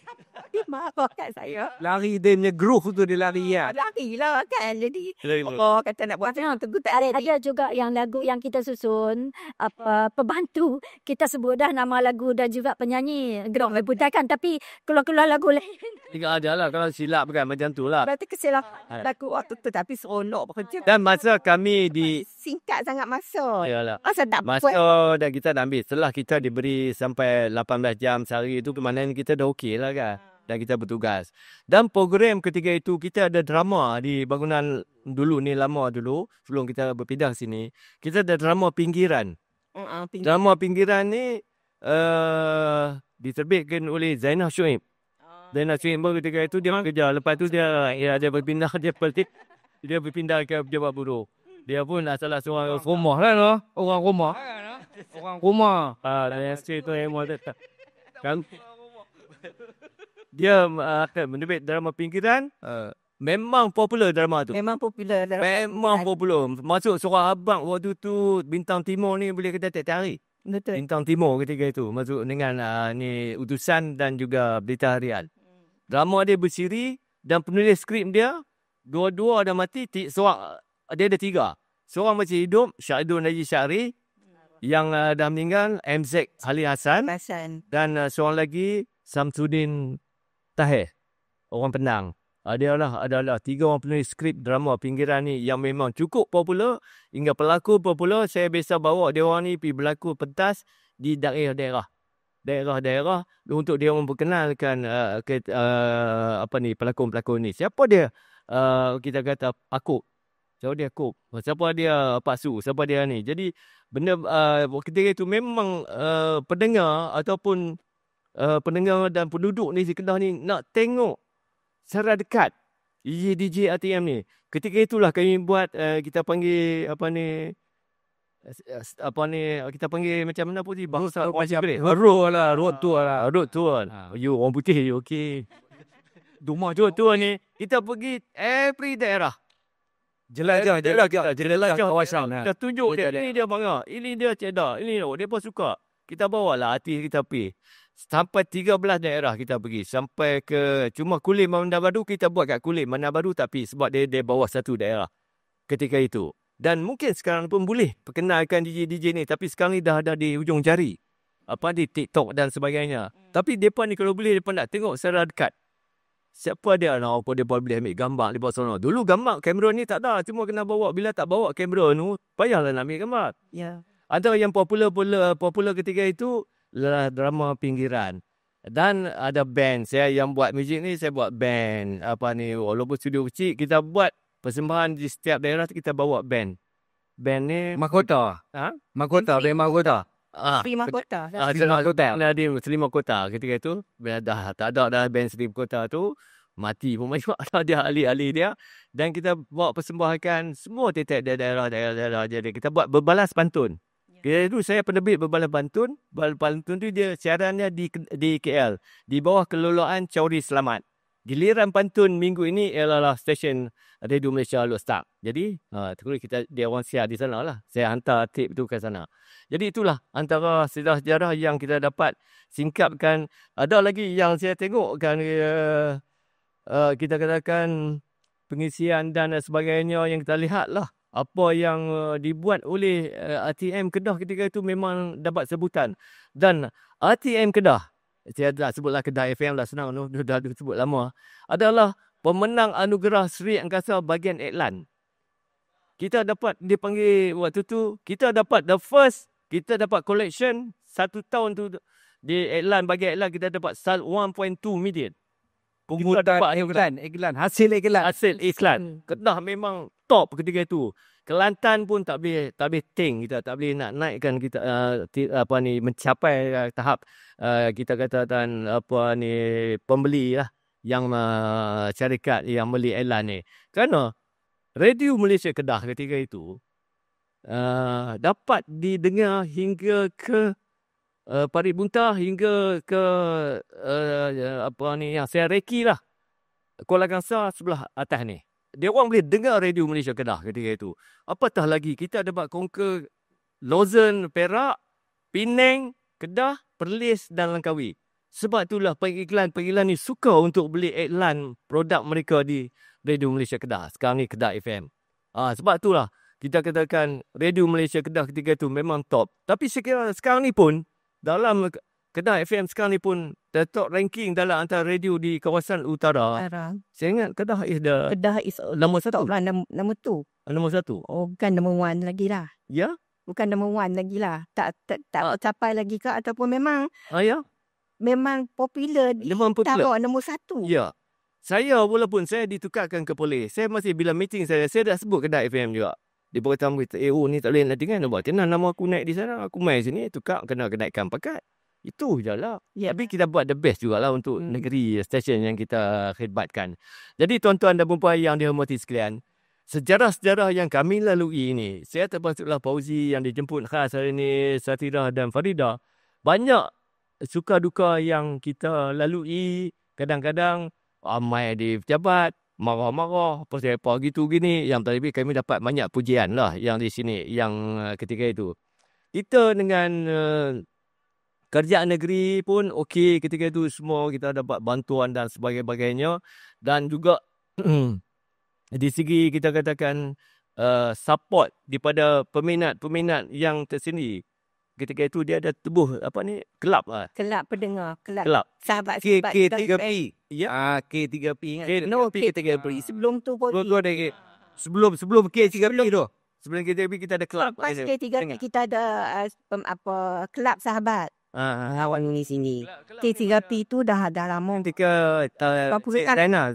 Dia marah kat saya. Lari dia punya groove tu dia lari ya. Lari lah kan. Jadi kata nak buat tegur tak Ada juga yang lagu yang kita susun, pembantu kita sebut dah nama lagu dan juga penyanyi gerong lebutan, tapi keluar-keluar lagu lain. Tinggal ada lah. Kalau silap kan macam tu lah. Berarti kesilapan lagu waktu tu, tapi seronok bekerja. Dan masa kami Singkat sangat masa. Yalah. Tak Masa dah kita dah ambil. Setelah kita diberi sampai 18 jam sehari itu, kemana kita dah okey lah kan. Dan kita bertugas. Dan program ketika itu kita ada drama di bangunan dulu ni, lama dulu. Sebelum kita berpindah sini. Kita ada drama pinggiran. Drama pinggiran ni diterbitkan oleh Zainal Shoaib. Zainal Shoaib ketika itu dia kerja. Lepas tu dia berpindah, dia berpindah ke Pejabat Buruh. Dia pun salah seorang rumah kan lah. Orang rumah. Dan yang tu yang kan. Dia menerbit drama pinggiran. Memang popular drama tu. Memang popular. Masuk seorang abang waktu tu, Bintang Timur ni boleh kata tiap hari. Betul. Bintang Timur ketika itu. Masuk dengan ni Utusan dan juga Berita Harian. Drama dia bersiri dan penulis skrip dia, dua-dua dah mati. Dia ada 3. Seorang masih hidup, Syahidul Najib Syahri. Yang dah meninggal, MZ Ali Hassan. Dan seorang lagi, Samsudin Tahir, orang Penang. Dia adalah 3 orang penulis skrip drama pinggiran ni yang memang cukup popular. Hingga pelakon popular, saya biasa bawa dia orang ni pergi berlakon pentas di daerah-daerah untuk dia memperkenalkan pelakon-pelakon ni. Siapa dia? Kita kata Akub. Siapa dia Akub? Siapa dia Pak Su? Siapa dia ni? Jadi benda ketika itu memang pendengar ataupun pendengar dan penduduk ni di Kedah ni nak tengok secara dekat DJ RTM ni. Ketika itulah kami buat kita panggil kita panggil macam mana pun bangsa road tour. You orang putih okey. Rumah tour ni kita pergi every daerah. Jelajah kawasan. Kita tunjuk dia, ini dia bangga, ini dia cedar, ini dia pun suka. Kita bawalah artis kita pergi. Sampai 13 daerah kita pergi. Sampai ke cuma Kulim Bandar Baru kita buat kat Kulim Bandar Baru, tapi sebab dia bawah satu daerah ketika itu. Dan mungkin sekarang pun boleh perkenalkan DJ ni, tapi sekarang ni dah ada di hujung jari. Di TikTok dan sebagainya. Tapi depa ni kalau boleh depa nak tengok secara dekat. Siapa dia nak apa dia boleh ambil gambar di bawah sana. Dulu gambar kamera ni tak ada, cuma kena bawa. Bila tak bawa kamera tu, payahlah nak ambil gambar. Ya. Antara yang popular ketika itu adalah drama pinggiran. Dan ada band. Saya yang buat muzik ni, saya buat band. Walaupun studio kecil, kita buat persembahan di setiap daerah, kita bawa band. Band ni Mahkota. Band Mahkota. Lima kota. Selimut Kota ketika itu. Bila dah tak ada dah band Selimut Kota tu, mati pun macam dia ahli-ahli dia. Dan kita bawa persembahan semua tiap daerah. Jadi kita buat berbalas pantun. Ketika itu saya penerbit berbalas pantun. Berbalas pantun tu dia siarannya di KL. Di bawah kelolaan Chaudhry Selamat. Giliran pantun minggu ini ialah stesen Radio Malaysia Alok Start. Jadi, terus dia orang siar di sana lah. Saya hantar tip tu ke sana. Jadi itulah antara sejarah-sejarah yang kita dapat singkapkan. Ada lagi yang saya tengok kan, kita katakan pengisian dan sebagainya yang kita lihat lah. Apa yang dibuat oleh RTM Kedah ketika itu memang dapat sebutan. Dan RTM Kedah, saya dah sebutlah Kedah FM lah, senang dah disebut lama, adalah pemenang anugerah Sri Angkasa bahagian iklan. Kita dapat dipanggil waktu tu, kita dapat the first, kita dapat collection 1 tahun tu di iklan, bahagian iklan kita dapat 1.2 million. Pungutan iklan, hasil iklan. Kedah memang top ketika itu. Kelantan pun tak boleh ting, kita tak boleh nak naikkan kita mencapai tahap kita katakan pembeli lah, yang syarikat yang beli iklan ni. Kerana Radio Malaysia Kedah ketika itu dapat didengar hingga ke Parit Buntah, hingga ke yang saya reki lah, Kuala Kangsar sebelah atas ni. Dia orang boleh dengar Radio Malaysia Kedah ketika itu. Apatah lagi kita dapat conquer Luzon, Perak, Penang, Kedah, Perlis dan Langkawi. Sebab itulah pengiklan ni suka untuk beli iklan produk mereka di Radio Malaysia Kedah. Sekarang ni Kedah FM. Sebab itulah kita katakan Radio Malaysia Kedah ketika itu memang top. Tapi sekarang ni pun dalam Kedah FM sekarang ni pun top ranking dalam antara radio di kawasan utara. Saya ingat Kedah is nombor 1. Top lah, nombor 2. Nombor 1. Oh, bukan nombor 1 lagi lah. Ya? Bukan nombor 1 lagi lah. Tak capai lagi ke, ataupun memang Ya? memang popular. Memang popular. Taruh nombor 1. Ya. Saya walaupun saya ditukarkan ke polis, saya masih bila meeting saya dah sebut Kedah FM juga. Dia berkata, ni tak boleh nak dengar. Nama aku naik di sana, aku main sini, tukar kena naikkan pakat. Itu je lah. Yeah. Tapi kita buat the best jugalah untuk negeri, stesen yang kita khidmatkan. Jadi tuan-tuan dan puan-puan yang dihormati sekalian, sejarah-sejarah yang kami lalui ini, saya termasuklah Fauzi yang dijemput khas hari ini, Satirah dan Farida. Banyak suka duka yang kita lalui. Kadang-kadang ramai di pejabat, marah-marah, apa gitu gini. Yang terlebih kami dapat banyak pujian lah yang di sini, yang ketika itu. Kita dengan kerjaan negeri pun okey ketika itu, semua kita dapat bantuan dan sebagainya. Dan juga di segi kita katakan support daripada peminat-peminat yang tersendiri. Ketika itu dia ada tubuh kelab lah. Kelab pendengar, kelab. Sahabat-sahabat K3P. Ya. K3P ingat. K3P. Sebelum tu pun. Sebelum K3P tu. Sebelum K3P kita ada kelab. Lepas K3P kita ada kelab sahabat. Awal ni sini. K3P tu dah lama. Ketika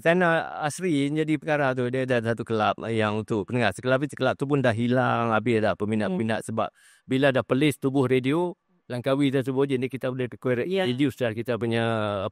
Zainal Asri jadi perkara tu, dia ada satu kelab yang untuk pendengar. Kelab tu pun dah hilang, habis dah peminat-peminat. Sebab bila dah pelis tubuh radio Langkawi tersebut, jadi kita boleh reduce dah kita punya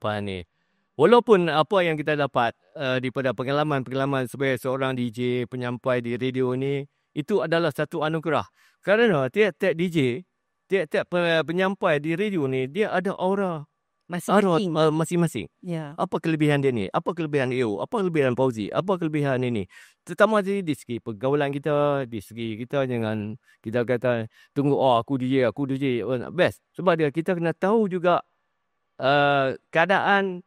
Walaupun apa yang kita dapat daripada pengalaman sebagai seorang DJ penyampai di radio ni, itu adalah satu anugerah. Kerana tiap-tiap DJ, tiap-tiap penyampai di radio ni, dia ada aura masing-masing. Ya. Apa kelebihan dia ni? Apa kelebihan EO? Apa kelebihan Fauzi? Apa kelebihan ini? Terutama di segi pergaulan kita, di segi kita jangan kita kata tunggu aku DJ, best. Sebab kita kena tahu juga keadaan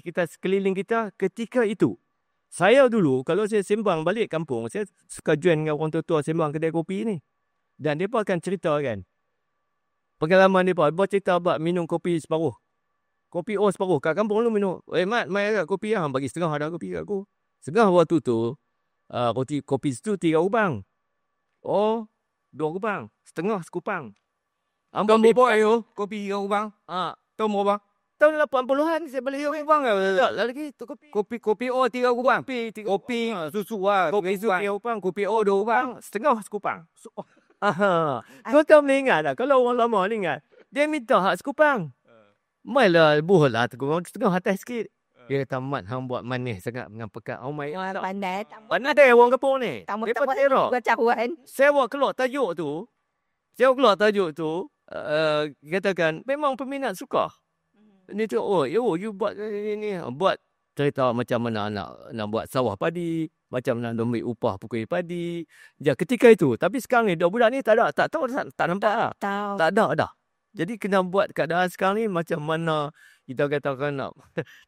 kita sekeliling kita ketika itu. Saya dulu kalau saya sembang balik kampung, saya suka join dengan orang tua-tua sembang kedai kopi ni. Dan mereka akan cerita kan. Pengalaman mereka. Mereka cerita buat minum kopi separuh. Kopi separuh. Kat kampung lu minum. Mat, mai agak kopi lah. Bagi setengah ada kopi kat aku. Setengah waktu tu, kopi itu 3 rubang. 2 rubang. Setengah sekupang. Kamu buat kopi 3 rubang? Tahun berapa? Tahun 80-an saya beli 3 rubang. Tak lagi tu kopi. Kopi 3 rubang. Kopi susu lah. Kopi susu 3 rubang. Kopi 2 rubang. Setengah sekupang. Kau tahu ingat tak? Kalau orang lama ni ingat, dia minta hak sekupang. Mailah buah lah setengah atas sikit. Dia kata, Mat, hang buat manis sangat dengan pekat. Oh my God. Pandai dah orang kampung ni. Dia peterok. Saya buat keluar tajuk tu. Katakan, memang peminat suka. Dia tu, you buat ni. Buat cerita macam mana nak buat sawah padi, macam mana nak ambil upah pukul padi. Ya, ketika itu. Tapi sekarang ni budak ni tak tahu, tak nampak lah. Tahu. Tak ada dah. Jadi kena buat keadaan sekarang ni macam mana kita katakan nak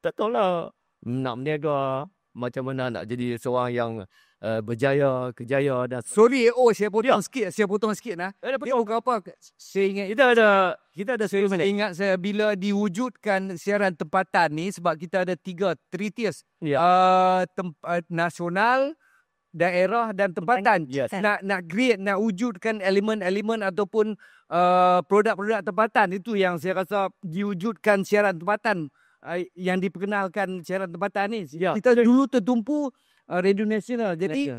tak tahulah nak berniaga, macam mana nak jadi seorang yang berjaya, kejaya dan Sorry, saya potong sikit nah. Dia apa? Saya ingat kita ada 10 minit. ingat saya bila diwujudkan siaran tempatan ni sebab kita ada 3 tiers. Ya. Nasional, daerah dan tempatan. Yes. Nak create, nak wujudkan elemen-elemen ataupun produk-produk tempatan, itu yang saya rasa diwujudkan siaran tempatan, yang diperkenalkan siaran tempatan ni. Ya. Kita dulu tertumpu Radio Nasional. Jadi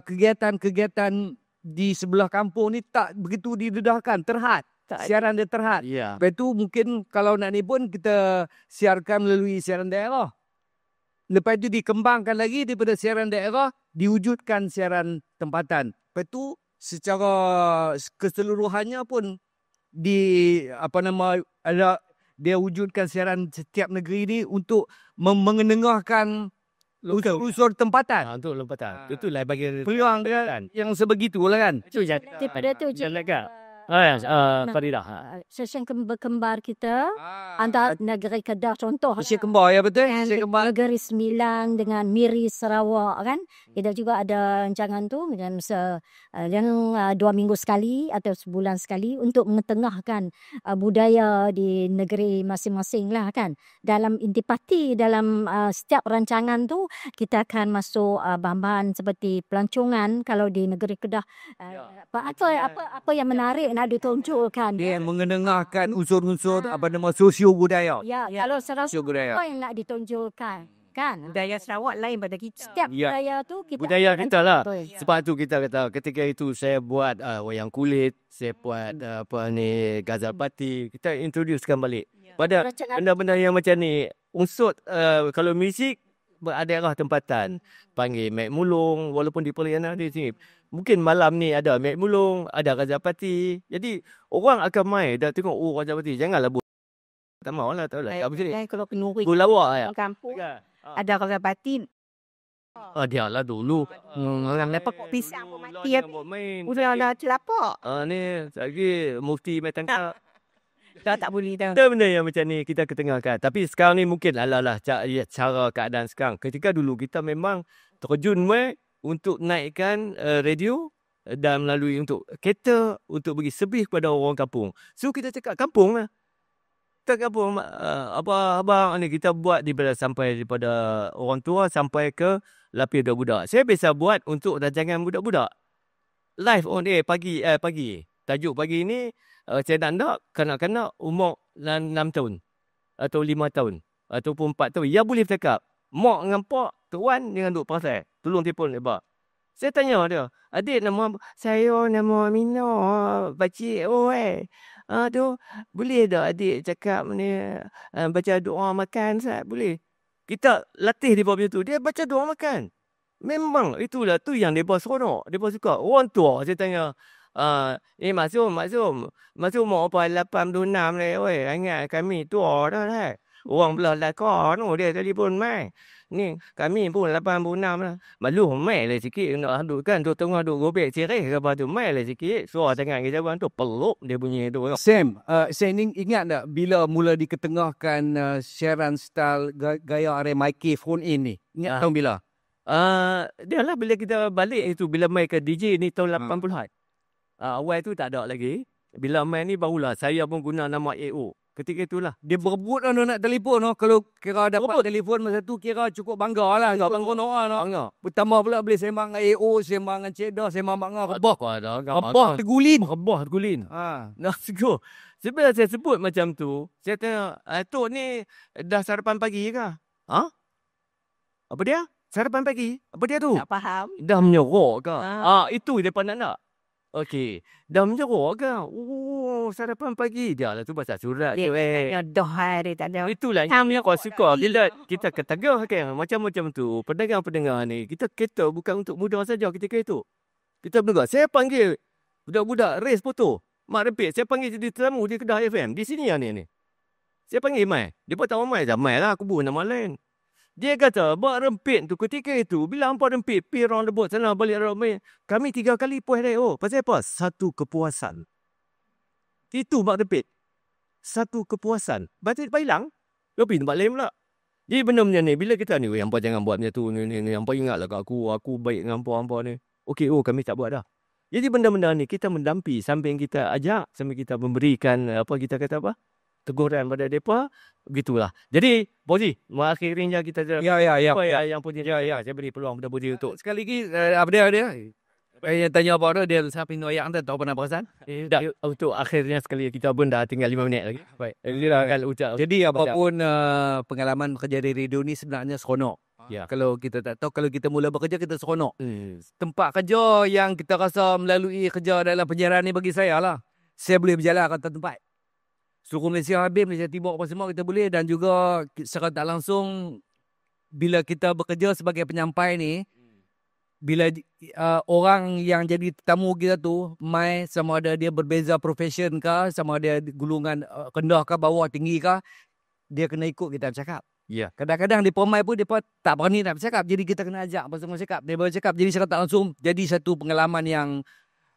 kegiatan-kegiatan di sebelah kampung ni tak begitu didedahkan, terhad. Siaran dia terhad. Ya. Lepas tu mungkin kalau nak ni pun kita siarkan melalui siaran daerah. Lepas tu dikembangkan lagi daripada siaran daerah, diwujudkan siaran tempatan. Lepas tu secara keseluruhannya pun dia wujudkan siaran setiap negeri ni untuk mengenengahkan unsur tempatan. Untuk lompatan. Itulah bagi Peluang dia yang sebegitulah kan. itu je. Daripada tu je. Faridah. Session berkembar kita antara negeri Kedah contoh. Malaysia kembar, ya betul? Malaysia kembar. Negeri Sembilan dengan Miri Sarawak kan. Kita juga ada rancangan tu macam 2 minggu sekali atau sebulan sekali untuk mengetengahkan budaya di negeri masing-masing lah kan. Dalam intipati, dalam setiap rancangan tu kita akan masuk bahan-bahan seperti pelancongan kalau di negeri Kedah. Apa yang menarik nak ditonjolkan. Dia mengenengahkan unsur-unsur sosio budaya. Ya, kalau Sosio budaya. apa yang nak ditonjolkan kan. Budaya Sarawak lain pada kita. Setiap Ya. budaya tu kita Budaya kita lah. Betul. Sebab tu kita kata ketika itu saya buat wayang kulit, saya buat gazal parti, kita introducekan balik. Pada Rancangan- benda-benda yang macam ni, unsur kalau muzik berdaerah tempatan, panggil Mek Mulung, walaupun di Perliana di sini. Mungkin malam ni ada Mek Mulung, ada Gazal Parti. Jadi orang akan main dah tengok Gazal Parti. Janganlah buat. Tak mau lah, tahu lah. Apa sini? Kalau penuri Gulawak ya. kampung ada Gazal Parti. Dia lah dulu. Orang lepas kok pisang pun mati. Main. Udah ada celapak. Ni lagi mufti main tangkap. Dah tak boleh dah. Ada benda yang macam ni kita ketengahkan. Tapi sekarang ni mungkin ala cara keadaan sekarang. Ketika dulu kita memang terjun untuk naikkan radio dan melalui untuk kereta untuk bagi sebih kepada orang kampung. So kita cakap kampung lah. Kita kampung abang ni kita buat daripada orang tua sampai ke lapis budak-budak. Saya biasa buat untuk rancangan budak-budak. Live on air pagi. Tajuk pagi ni saya nak kanak-kanak umur 6 tahun atau 5 tahun ataupun 4 tahun. Ya boleh bercakap. Mak dengan pak, tuan jangan duk pasal. Tolong telefon lebar. Saya tanya dia, adik saya nama Mina, pakcik tu boleh tak adik cakap ni baca doa makan Ustaz? Boleh. Kita latih dia macam tu. Dia baca doa makan. Memang itulah tu yang depa seronok. Depa suka. Orang tua saya tanya, Maksum mau apa 86 ni, oi, ingat kami tua dah lah. Orang belah lakar tu dia telefon mai. Ni kami pun 86 lah. Malu mai lah sikit nak duduk kan tu tengah duduk gobek cirih ke apa tu mai lah sikit. Suara tangan kita orang tu peluk dia bunyi tu. Sam, saya ingat tak bila mula diketengahkan siaran style gaya RMIK phone in ni? Ingat tahun bila? Dia lah bila kita balik itu bila mai ke DJ ni tahun 80-an. Awal tu tak ada lagi. Bila main ni barulah saya pun guna nama AO. Ketika itulah. Dia berebut nak telefon. Kalau kira dapat telefon masa tu kira cukup bangga lah. Bangga. Pertama pula boleh sembang dengan AO, sembang dengan Cedar, sembang dengan Rebah. Rebah tergulin. Nah, sego. Sebab saya sebut macam tu, saya tanya, Tok ni dah sarapan pagi ke? Apa dia? Sarapan pagi? Apa dia tu? Tak faham. Dah menyorok ke? Itu dia nak. Okey. Dah menyorok ke? Sarapan pagi. Dia lah tu pasal surat tu. Dia dah hari tak ada. Itulah yang kau suka. Bila kita ketagah kan. Macam-macam tu. Pendengar-pendengar ni. Kita kata bukan untuk muda saja ketika itu. Kita berdengar. Saya panggil budak-budak race foto. Mak Repit. Saya panggil jadi tetamu di Kedah FM. Di sini yang ni. Saya panggil Mai. Dia pun tahu Mai. Mai lah. Aku buat nama lain. Dia kata, buat rempit tu ketika itu, bila hampa rempit, pergi orang rebut sana, balik orang main. Kami 3 kali puas dia. Oh, pasal apa? Satu kepuasan. Itu buat rempit. Satu kepuasan. Batik hilang, dia pergi tempat lain pula. Jadi benda-benda ni, bila kita ni, hampa jangan buat macam tu, ni, hampa ingatlah kat aku baik dengan hampa ni. Okey, kami tak buat dah. Jadi benda-benda ni kita mendampi sambil kita ajak, sambil kita memberikan teguran pada mereka, begitulah. Jadi Boji, mengakhirinya kita Ya. apa yang punya saya beri peluang pada Boji untuk Sekali lagi apa dia? Saya tanya apa dia siapa Pintu Ayak anda tahu pernah perasan? untuk akhirnya sekali kita pun dah tinggal 5 minit lagi. Baik. Jadi apapun pengalaman bekerja di radio ni sebenarnya seronok. Ya. Kalau kita tak tahu, kalau kita mula bekerja kita seronok. Tempat kerja yang kita rasa melalui kerja dalam penyiaran ni bagi saya lah. Saya boleh berjalan ke tempat. Suruh Malaysia habis, Malaysia Timur apa semua kita boleh. Dan juga secara tak langsung bila kita bekerja sebagai penyampai ni, bila orang yang jadi tetamu kita tu mai, sama ada dia berbeza profession ke, sama ada gulungan rendah ke, bawah, tinggi ke, dia kena ikut kita bercakap. Ya. Kadang-kadang dia pemai pun dia tak berani nak bercakap. Jadi kita kena ajak bersama cakap. Dia bercakap. Jadi secara tak langsung jadi satu pengalaman yang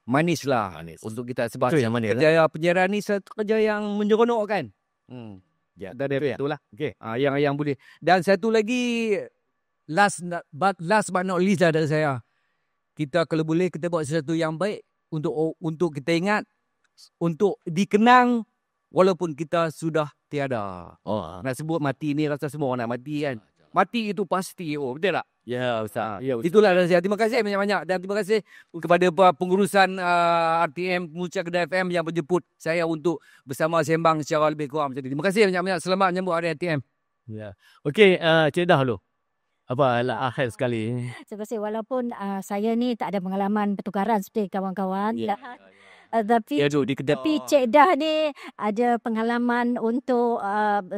manis lah untuk kita. Sebab kerja penyiaran ni satu kerja yang menyeronokkan. Ya. Itulah. Okey. Yang boleh. Dan satu lagi last but not least lah dari saya. Kita kalau boleh kita buat sesuatu yang baik untuk kita ingat, untuk dikenang walaupun kita sudah tiada. Nak sebut mati ni rasa semua orang nak mati kan. Mati itu pasti. Betul tak? Ya, Ustaz. Ya, Ustaz. Itulah dari saya. Terima kasih banyak-banyak. Dan terima kasih kepada pengurusan RTM Mucha Kedah FM yang menjemput saya untuk bersama sembang secara lebih kurang macam ni. Terima kasih banyak-banyak. Selamat menyambut RTM. Ya. Okey, Cik Dah dulu. Apa akhir sekali? Terima kasih. Walaupun saya ni tak ada pengalaman pertukaran seperti kawan-kawan. Ya. Tapi Cik Dah ni ada pengalaman untuk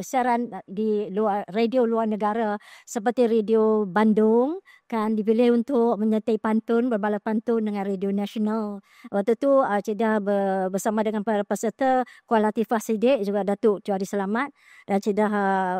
siaran di radio luar negara seperti Radio Bandung, kan dipilih untuk menyertai pantun, berbalas pantun dengan Radio Nasional. Waktu tu Cik Dah bersama dengan para peserta Kuala Latifah Siddiq, juga Datuk Juhari Selamat, dan Cik Dah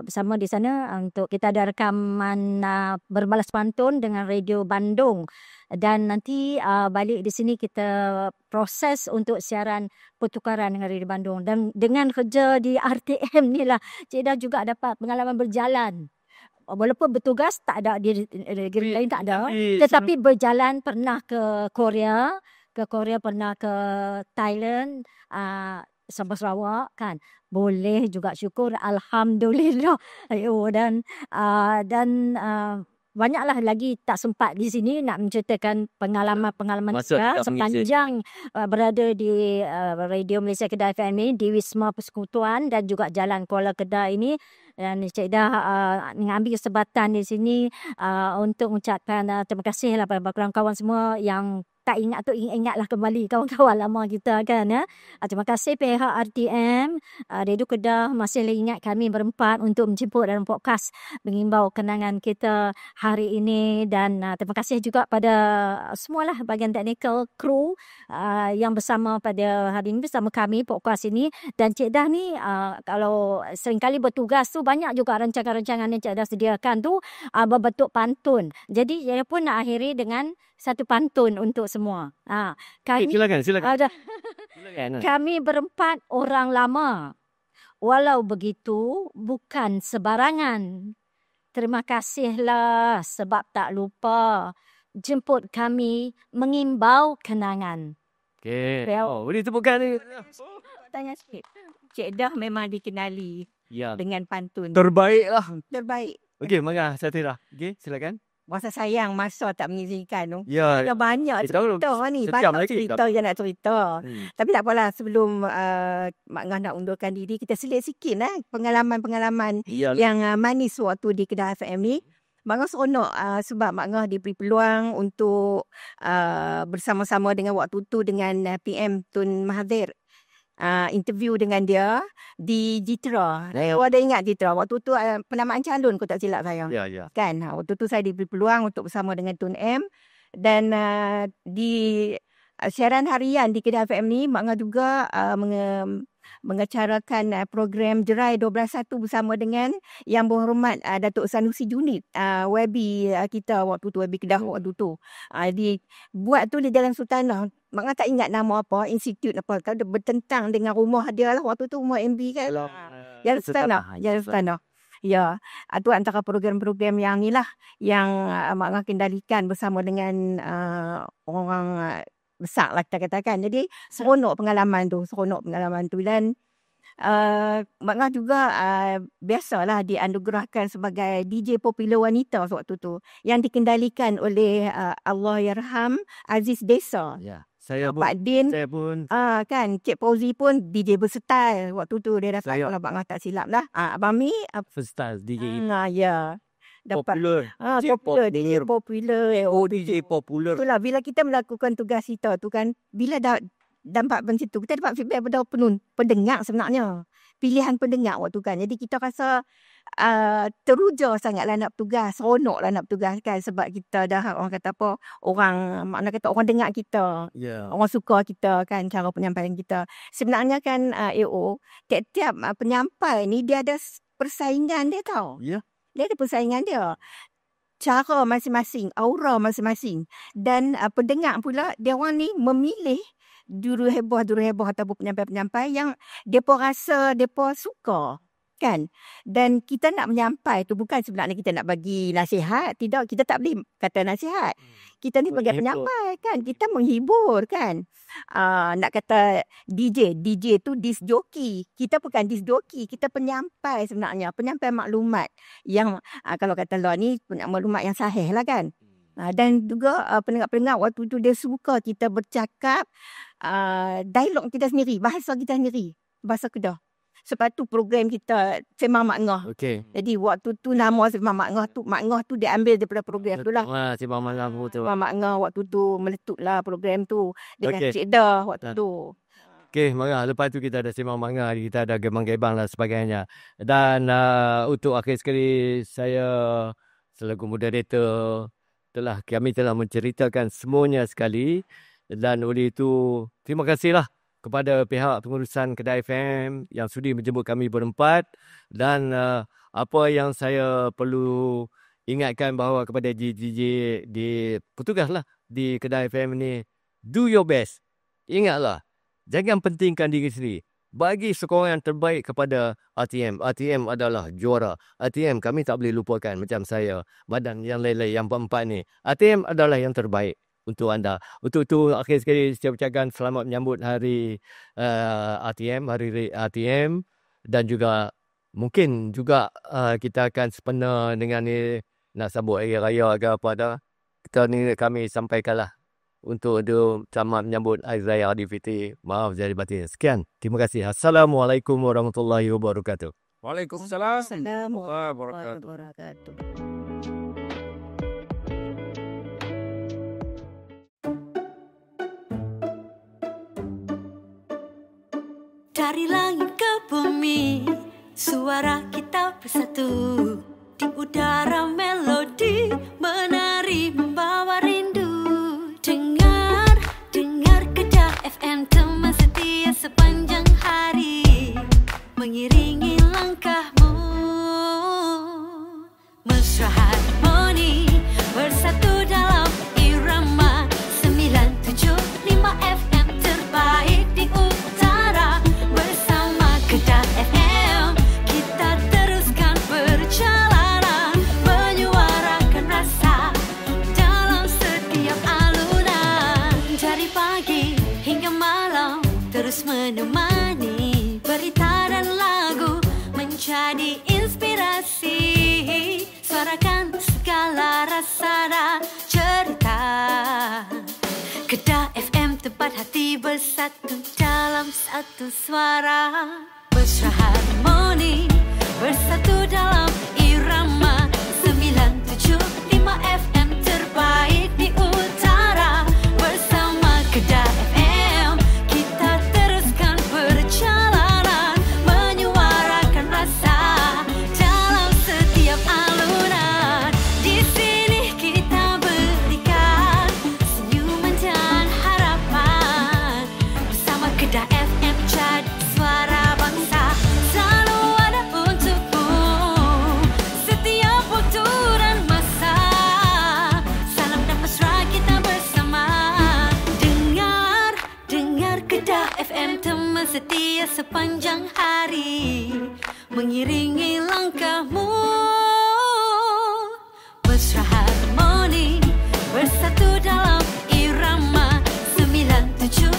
bersama di sana untuk kita ada rekaman berbalas pantun dengan Radio Bandung. Dan nanti balik di sini kita proses untuk siaran pertukaran dengan Radio Bandung. Dan dengan kerja di RTM ni lah, Cik Dah juga dapat pengalaman berjalan. Walaupun bertugas tak ada di negeri lain tak ada, tetapi berjalan pernah ke Korea, pernah ke Thailand, sampai Sarawak kan. Boleh juga, syukur, alhamdulillah. Dan banyaklah lagi tak sempat di sini nak menceritakan pengalaman-pengalaman kita sepanjang berada di Radio Malaysia Kedah FM ini, di Wisma Persekutuan dan juga Jalan Kuala Kedah ini. Dan Cik Dah mengambil kesempatan di sini untuk mengucapkan terima kasih lah pada kawan-kawan semua yang tak ingat tu ingatlah kembali kawan-kawan lama kita kan ya. Terima kasih pihak RTM Radio Kedah masih lagi ingat kami berempat untuk menjemput dalam podcast mengimbau kenangan kita hari ini. Dan terima kasih juga pada semualah bahagian technical crew yang bersama pada hari ini bersama kami podcast ini. Dan Cik Dah ni kalau seringkali bertugas tu banyak juga rancangan-rancangan yang Cik Dah sediakan tu berbentuk pantun. Jadi saya pun nak akhiri dengan satu pantun untuk semua. Silakan. Silakan. Kami berempat orang lama. Walau begitu, bukan sebarangan. Terima kasihlah sebab tak lupa jemput kami mengimbau kenangan. Okey. Boleh tepukkan ni. Tanya sikit. Cik Dah memang dikenali dengan pantun. Terbaik lah. Terbaik. Okey, maka Satira. Okey, silakan. Masa sayang masa tak mengizinkan tu. Ya. Dah banyak cerita ni. Banyak cerita yang nak cerita. Tapi tak apalah, sebelum Mak Ngah nak undurkan diri, kita selit sikit pengalaman-pengalaman yang manis waktu di Kedah FM ni. Mak Ngah seronok sebab Mak Ngah diberi peluang untuk bersama-sama dengan waktu tu dengan PM Tun Mahathir. Interview dengan dia di Jitra. Ada ingat Jitra? Waktu tu penamaan calon kau tak silap saya. Ya. Kan? Waktu tu saya diberi peluang untuk bersama dengan Tun M. Dan di siaran harian di Kedah FM ni, Mak Ngah juga mengacarakan program Jerai 12.1 bersama dengan Yang Berhormat Datuk Sanusi Junid, YB kita waktu tu, YB Kedah waktu tu. Dia buat tu di Jalan Sultanah. Mak tak ingat nama apa, institut apa. Kalau bertentang dengan rumah dia lah waktu tu, rumah MB kan. Jalan Sultanah. Ya, itu antara program-program yang ni lah yang Mak Ngah kendalikan bersama dengan orang besar lah kita katakan. Jadi seronok pengalaman tu dan Mak Ngah juga biasalah dianugerahkan sebagai DJ popular wanita waktu tu yang dikendalikan oleh Allahyarham Aziz Desa. Ya. Saya Pak Din, kan Cik Fauzi pun DJ versatile waktu tu dia dapat, kalau Mak Ngah tak silap lah. Abang Mi versatile DJ. Ya. Dapat Popular. DJ popular. DJ popular. Itulah bila kita melakukan tugas kita tu kan, bila dampak macam tu, kita dapat feedback pada pendengar sebenarnya. Pilihan pendengar waktu kan. Jadi kita rasa teruja sangatlah nak bertugas, seronoklah nak bertugas kan, sebab kita dah orang kata apa, makna kata orang dengar kita. Orang suka kita kan, cara penyampaian kita. Sebenarnya kan tiap-tiap penyampai ni dia ada persaingan dia tau. Dia ada persaingan dia. Cara masing-masing, aura masing-masing. Dan pendengar pula, dia orang ni memilih juru heboh ataupun penyampai-penyampai yang mereka rasa mereka suka. Kan? Dan kita nak menyampai tu bukan sebenarnya kita nak bagi nasihat. Tidak, kita tak boleh kata nasihat. Kita ni sebagai penyampai kan. Kita menghibur kan. Nak kata DJ tu disc jockey. Kita bukan disc jockey. Kita penyampai sebenarnya. Penyampai maklumat yang kalau kata luar ni maklumat yang sahih lah kan. Dan juga pendengar-pendengar waktu tu dia suka kita bercakap dialog kita sendiri. Bahasa kita sendiri. Bahasa Kedah. Sebab tu program kita Sembang Mak Ngah. Jadi waktu tu nama Sembang Mak Ngah tu, Mak Ngah tu diambil daripada program tu lah. Sembang Mak Ngah tu. Sembang Mak Ngah waktu tu meletup lah program tu dengan Cik Dah waktu tu. Mara. Lepas tu kita ada Sembang Mak Ngah, kita ada Gebang-Gebang dan sebagainya. Dan untuk akhir sekali, saya selaku moderator kami telah menceritakan semuanya sekali. Dan oleh itu, terima kasihlah kepada pihak pengurusan Kedah FM yang sudi menjemput kami berempat. Dan apa yang saya perlu ingatkan bahawa kepada DJ di petugas lah di Kedah FM ni, do your best. Ingatlah, jangan pentingkan diri sendiri. Bagi sokongan yang terbaik kepada RTM. RTM adalah juara. RTM kami tak boleh lupakan macam saya, badan yang lain-lain, yang empat ni. RTM adalah yang terbaik untuk anda. Untuk itu akhir sekali saya ucapkan selamat menyambut hari RTM, hari RTM, dan juga mungkin juga kita akan sempena dengan ni nak sambut hari raya ke apa dah. Kami sampaikanlah untuk selamat menyambut hari raya Aidilfitri. Maaf zahir batin. Sekian. Terima kasih. Assalamualaikum warahmatullahi wabarakatuh. Waalaikumsalam. Assalamualaikum warahmatullahi wabarakatuh. Dari langit ke bumi, suara kita bersatu. Di udara melodi, menari membawa rindu. Dengar Kedah FM, teman setia sepanjang hari, mengiringi langkahmu. Mesra harmoni, bersatu dalam irama 975 FM terbaik di utara. Kedah FM, kita teruskan perjalanan, menyuarakan rasa dalam setiap alunan. Dari pagi hingga malam, terus menemani berita dan lagu, menjadi inspirasi. Suarakan segala rasa dan cerita. Kedah FM, tempat hati bersatu dalam satu suara. Mesra harmoni, bersatu dalam irama 975 FM terbaik di utara. Bersama Kedah FM, kita teruskan perjalanan, menyuarakan rasa dalam setiap alunan. Di sini kita berikan senyuman dan harapan. Bersama Kedah FM, jadi suara. mengiringi langkahmu. Mesra harmoni bersatu dalam irama 975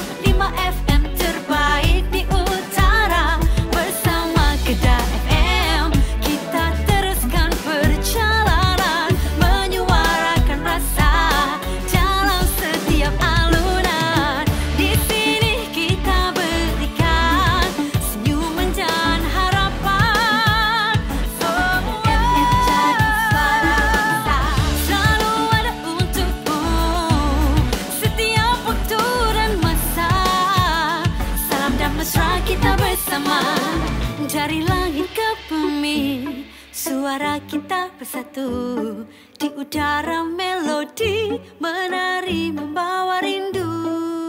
FM terbaik di utara. Bersama Kedah FM kita teruskan perjalanan, menyuarakan rasa dalam setiap alunan. Di sini kita berikan senyuman dan harapan. FM jadi suara bangsa, selalu ada untukmu setiap waktu dan masa. Salam dan mesra kita bersama, dari langit ke bumi, suara kita bersatu. Di udara melodi menari membawa rindu.